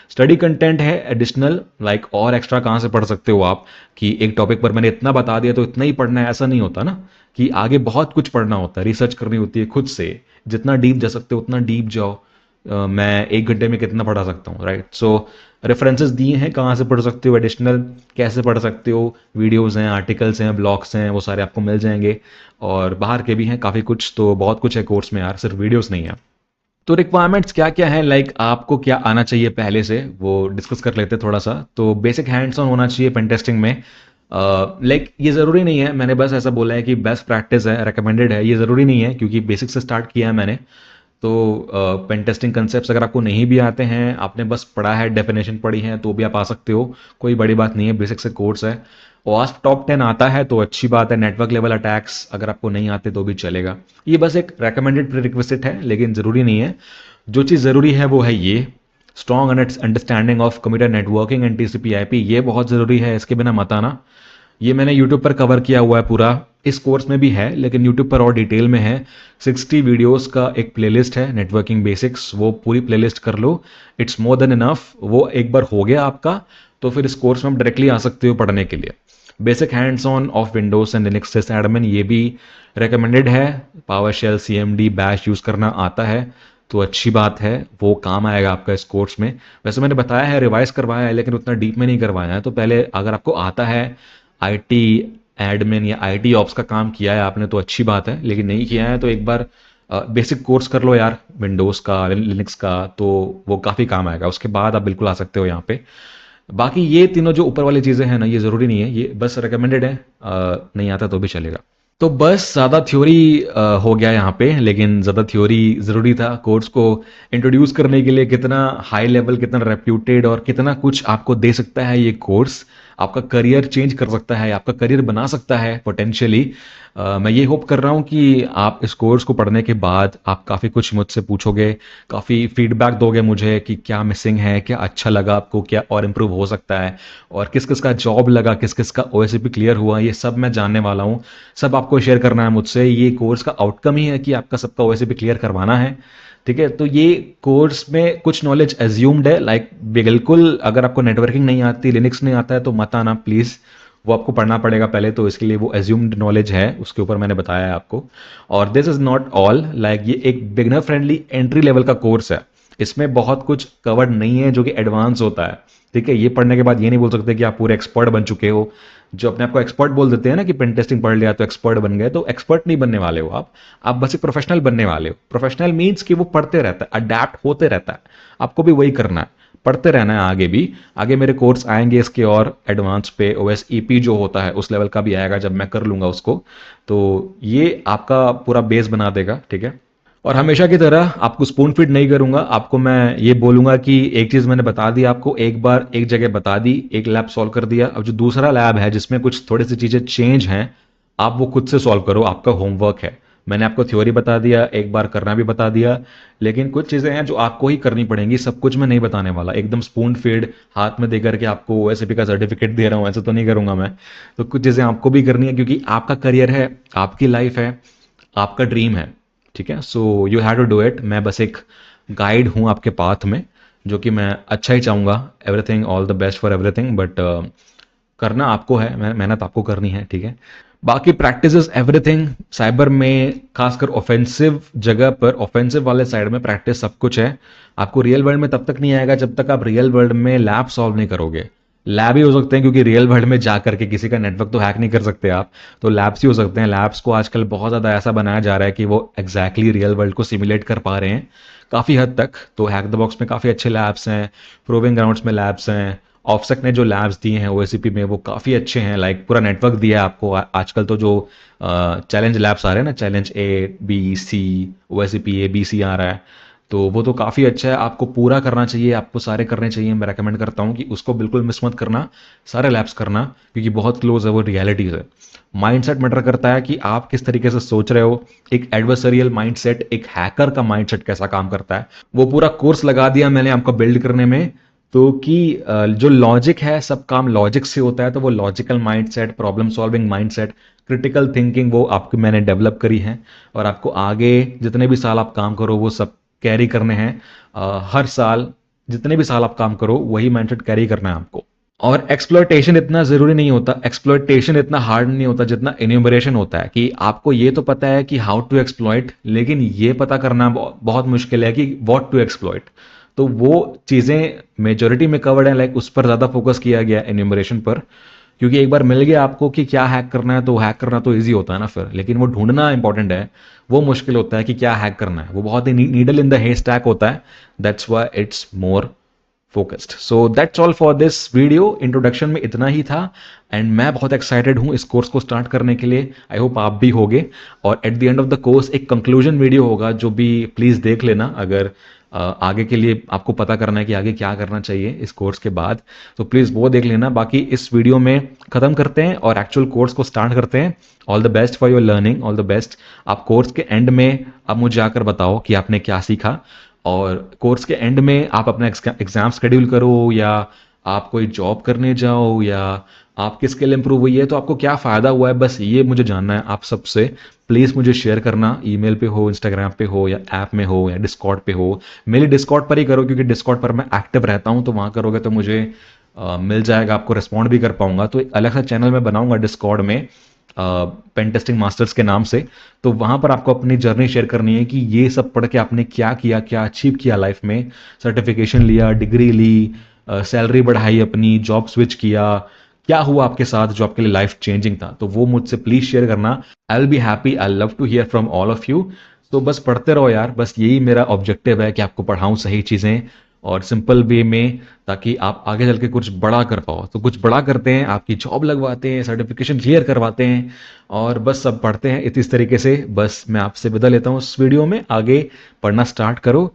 Speaker 1: स्टडी कंटेंट है एडिशनल, लाइक और एक्स्ट्रा कहाँ से पढ़ सकते हो आप, कि एक टॉपिक पर मैंने इतना बता दिया तो इतना ही पढ़ना है, ऐसा नहीं होता ना, कि आगे बहुत कुछ पढ़ना होता है, रिसर्च करनी होती है खुद से। जितना डीप जा सकते हो उतना डीप जाओ। मैं 1 घंटे में कितना पढ़ा सकता हूँ, राइट? सो रेफरेंसेस दिए हैं कहाँ से पढ़ सकते हो एडिशनल, कैसे पढ़ सकते हो, वीडियोस हैं, आर्टिकल्स हैं, ब्लॉग्स हैं, वो सारे आपको मिल जाएंगे। और बाहर के भी हैं काफ़ी कुछ, तो बहुत कुछ है कोर्स में यार, सिर्फ वीडियोस नहीं है। तो रिक्वायरमेंट्स क्या क्या है, लाइक आपको क्या आना चाहिए पहले से, वो डिस्कस कर लेते हैं थोड़ा सा। तो बेसिक हैंड्स ऑन होना चाहिए पेन टेस्टिंग में। लाइक ये ज़रूरी नहीं है, मैंने बस ऐसा बोला है कि बेस्ट प्रैक्टिस है, रिकमेंडेड है, ये ज़रूरी नहीं है, क्योंकि बेसिक से स्टार्ट किया है मैंने। तो पेन टेस्टिंग कंसेप्ट अगर आपको नहीं भी आते हैं, आपने बस पढ़ा है, डेफिनेशन पढ़ी है, तो भी आप आ सकते हो, कोई बड़ी बात नहीं है, बेसिक से कोर्स है। वास्प टॉप 10 आता है तो अच्छी बात है। नेटवर्क लेवल अटैक्स अगर आपको नहीं आते तो भी चलेगा। ये बस एक रेकमेंडेड प्रीरिक्विजिट है, लेकिन ज़रूरी नहीं है। जो चीज़ ज़रूरी है वो है ये, strong understanding of computer networking and TCP IP, ये बहुत ज़रूरी है, इसके बिना मत आना। ये मैंने यूट्यूब पर कवर किया हुआ है पूरा, इस कोर्स में भी है, लेकिन यूट्यूब पर और डिटेल में है। 60 वीडियोस का एक प्लेलिस्ट है, नेटवर्किंग बेसिक्स, वो पूरी प्लेलिस्ट कर लो, इट्स मोर देन इनफ। वो एक बार हो गया आपका, तो फिर इस कोर्स में आप डायरेक्टली आ सकते हो पढ़ने के लिए। Basic hands on of Windows and Linux sys admin, ये भी रिकमेंडेड है। Power shell, CMD, bash use करना आता है तो अच्छी बात है, वो काम आएगा आपका इस कोर्स में। वैसे मैंने बताया है, रिवाइज करवाया है, लेकिन उतना डीप में नहीं करवाया है। तो पहले अगर आपको आता है आईटी एडमिन या आईटी ऑप्स का काम किया है आपने तो अच्छी बात है, लेकिन नहीं किया है तो एक बार बेसिक कोर्स कर लो यार, विंडोज़ का, लिनक्स का, तो वो काफ़ी काम आएगा। उसके बाद आप बिल्कुल आ सकते हो यहाँ पे। बाकी ये तीनों जो ऊपर वाली चीज़ें हैं ना, ये ज़रूरी नहीं है, ये बस रिकमेंडेड है, नहीं आता तो भी चलेगा। तो बस ज़्यादा थ्योरी हो गया यहाँ पे, लेकिन ज़्यादा थ्योरी ज़रूरी था कोर्स को इंट्रोड्यूस करने के लिए। कितना हाई लेवल, कितना रेप्यूटेड और कितना कुछ आपको दे सकता है ये कोर्स, आपका करियर चेंज कर सकता है, आपका करियर बना सकता है पोटेंशियली। मैं ये होप कर रहा हूँ कि आप इस कोर्स को पढ़ने के बाद आप काफ़ी कुछ मुझसे पूछोगे, काफ़ी फीडबैक दोगे मुझे कि क्या मिसिंग है, क्या अच्छा लगा आपको, क्या और इम्प्रूव हो सकता है, और किस किस का जॉब लगा, किस किस का ओएससीपी क्लियर हुआ, ये सब मैं जानने वाला हूँ। सब आपको शेयर करना है मुझसे। ये कोर्स का आउटकम ही है कि आपका सबका ओएससीपी क्लियर करवाना है, ठीक है? तो ये कोर्स में कुछ नॉलेज एज्यूम्ड है, लाइक बिल्कुल अगर आपको नेटवर्किंग नहीं आती, लिनक्स नहीं आता है तो मत आना प्लीज़, वो आपको पढ़ना पड़ेगा पहले, तो इसके लिए वो एज्यूम्ड नॉलेज है, उसके ऊपर मैंने बताया है आपको। और this is not all, like ये एक बिगनर फ्रेंडली एंट्री लेवल का कोर्स है। इसमें बहुत कुछ कवर्ड नहीं है जो कि एडवांस होता है। ठीक है, ये पढ़ने के बाद ये नहीं बोल सकते कि आप पूरे एक्सपर्ट बन चुके हो। जो अपने आप को एक्सपर्ट बोल देते हैं ना कि पेन टेस्टिंग पढ़ लिया तो एक्सपर्ट बन गए, तो एक्सपर्ट नहीं बनने वाले हो आप बस एक प्रोफेशनल बनने वाले हो। प्रोफेशनल मीन्स कि वो पढ़ते रहता है, अडेप्ट होते रहता है। आपको भी वही करना है, पढ़ते रहना है आगे भी। आगे मेरे कोर्स आएंगे इसके और एडवांस पे, ओएस ईपी जो होता है उस लेवल का भी आएगा जब मैं कर लूंगा उसको। तो ये आपका पूरा बेस बना देगा। ठीक है, और हमेशा की तरह आपको स्पून फीड नहीं करूंगा। आपको मैं ये बोलूंगा कि एक चीज मैंने बता दी आपको, एक बार एक जगह बता दी, एक लैब सॉल्व कर दिया। अब जो दूसरा लैब है जिसमें कुछ थोड़ी सी चीजें चेंज हैं, आप वो खुद से सॉल्व करो, आपका होमवर्क है। मैंने आपको थ्योरी बता दिया, एक बार करना भी बता दिया, लेकिन कुछ चीजें हैं जो आपको ही करनी पड़ेंगी। सब कुछ मैं नहीं बताने वाला एकदम स्पून फीड हाथ में देकर के आपको ओएसएपी का सर्टिफिकेट दे रहा हूं, ऐसा तो नहीं करूंगा मैं। तो कुछ चीजें आपको भी करनी है, क्योंकि आपका करियर है, आपकी लाइफ है, आपका ड्रीम है। ठीक है, so you have to do it. मैं बस एक गाइड हूँ आपके पाथ में, जो कि मैं अच्छा ही चाहूँगा, everything all the best for everything, but करना आपको है, मेहनत आपको करनी है। ठीक है, बाकी प्रैक्टिस इज एवरीथिंग। साइबर में खासकर ऑफेंसिव जगह पर, ऑफेंसिव वाले साइड में प्रैक्टिस सब कुछ है। आपको रियल वर्ल्ड में तब तक नहीं आएगा जब तक आप रियल वर्ल्ड में लैब सॉल्व नहीं करोगे। लैब ही हो सकते हैं, क्योंकि रियल वर्ल्ड में जा करके किसी का नेटवर्क तो हैक नहीं कर सकते आप, तो लैब्स ही हो सकते हैं। लैब्स को आजकल बहुत ज़्यादा ऐसा बनाया जा रहा है कि वो एग्जैक्टली रियल वर्ल्ड को सिमुलेट कर पा रहे हैं काफ़ी हद तक। तो हैक द बॉक्स में काफ़ी अच्छे लैब्स हैं, प्रूविंग ग्राउंड्स में लैब्स हैं, ऑफसेक ने जो लैब्स दिए हैं ओएसीपी में वो काफ़ी अच्छे हैं। लाइक पूरा नेटवर्क दिया है आपको। आजकल तो जो चैलेंज लैब्स आ रहे हैं ना, challenge A B C, OSCP A B C आ रहा है, तो वो तो काफ़ी अच्छा है। आपको पूरा करना चाहिए, आपको सारे करने चाहिए। मैं रेकमेंड करता हूँ कि उसको बिल्कुल मिस मत करना, सारे लैब्स करना, क्योंकि बहुत क्लोज है वो रियलिटी से। माइंडसेट मैटर करता है कि आप किस तरीके से सोच रहे हो। एक एडवर्सरियल माइंडसेट, एक हैकर का माइंडसेट कैसा काम करता है, वो पूरा कोर्स लगा दिया मैंने आपको बिल्ड करने में। तो कि जो लॉजिक है, सब काम लॉजिक से होता है, तो वो logical mindset, problem solving mindset, critical thinking, वो आपकी मैंने डेवलप करी है। और आपको आगे जितने भी साल आप काम करो वो सब कैरी करने हैं। हर साल जितने भी साल आप काम करो वही माइंडसेट कैरी करना है आपको। और एक्सप्लॉयटेशन इतना जरूरी नहीं होता, एक्सप्लॉयटेशन इतना हार्ड नहीं होता जितना एन्यूमरेशन होता है। कि आपको ये तो पता है कि हाउ टू एक्सप्लॉयट, लेकिन ये पता करना बहुत मुश्किल है कि व्हाट टू एक्सप्लॉयट। तो वो चीज़ें मेजोरिटी में कवर्ड है, लाइक उस पर ज़्यादा फोकस किया गया एन्यूमरेशन पर। क्योंकि एक बार मिल गया आपको कि क्या हैक करना है, तो हैक करना तो ईजी होता है ना फिर, लेकिन वो ढूंढना इंपॉर्टेंट है। वो मुश्किल होता है कि क्या हैक करना है, वो बहुत ही needle in the haystack होता है। That's why it's more focused. So that's all for this video. Introduction में इतना ही था, एंड मैं बहुत एक्साइटेड हूँ इस कोर्स को स्टार्ट करने के लिए। आई होप आप भी होगे। और at the end of the course एक कंक्लूजन वीडियो होगा, जो भी प्लीज़ देख लेना अगर आगे के लिए आपको पता करना है कि आगे क्या करना चाहिए इस कोर्स के बाद, तो प्लीज़ वो देख लेना। बाकी इस वीडियो में ख़त्म करते हैं और एक्चुअल कोर्स को स्टार्ट करते हैं। All the best for your learning, all the best. आप कोर्स के एंड में अब मुझे आकर बताओ कि आपने क्या सीखा। और कोर्स के एंड में आप अपना एग्जाम शेड्यूल करो, या आप कोई जॉब करने जाओ, या आपकी स्किल इंप्रूव हुई है, तो आपको क्या फ़ायदा हुआ है, बस ये मुझे जानना है आप सबसे। प्लीज़ मुझे शेयर करना, ईमेल पे हो, इंस्टाग्राम पे हो, या ऐप में हो, या डिस्कॉर्ड पे हो। मेरी डिस्कॉर्ड पर ही करो, क्योंकि डिस्कॉर्ड पर मैं एक्टिव रहता हूँ, तो वहाँ करोगे तो मुझे मिल जाएगा, आपको रिस्पॉन्ड भी कर पाऊंगा। तो एक अलग सा चैनल मैं बनाऊंगा डिस्कॉर्ड में, पेन टेस्टिंग मास्टर्स के नाम से। तो वहाँ पर आपको अपनी जर्नी शेयर करनी है कि ये सब पढ़ के आपने क्या किया, क्या अचीव किया लाइफ में, सर्टिफिकेशन लिया, डिग्री ली, सैलरी बढ़ाई, अपनी जॉब स्विच किया, क्या हुआ आपके साथ जो आपके लिए लाइफ चेंजिंग था। तो वो मुझसे प्लीज शेयर करना। I will be happy, I love to hear from all of you. तो बस पढ़ते रहो यार, बस यही मेरा ऑब्जेक्टिव है कि आपको पढ़ाऊँ सही चीज़ें और सिंपल वे में, ताकि आप आगे चल के कुछ बड़ा कर पाओ। तो कुछ बड़ा करते हैं, आपकी जॉब लगवाते हैं, सर्टिफिकेशन क्लियर करवाते हैं, और बस सब पढ़ते हैं इस तरीके से। बस मैं आपसे विदा लेता हूँ इस वीडियो में, आगे पढ़ना स्टार्ट करो।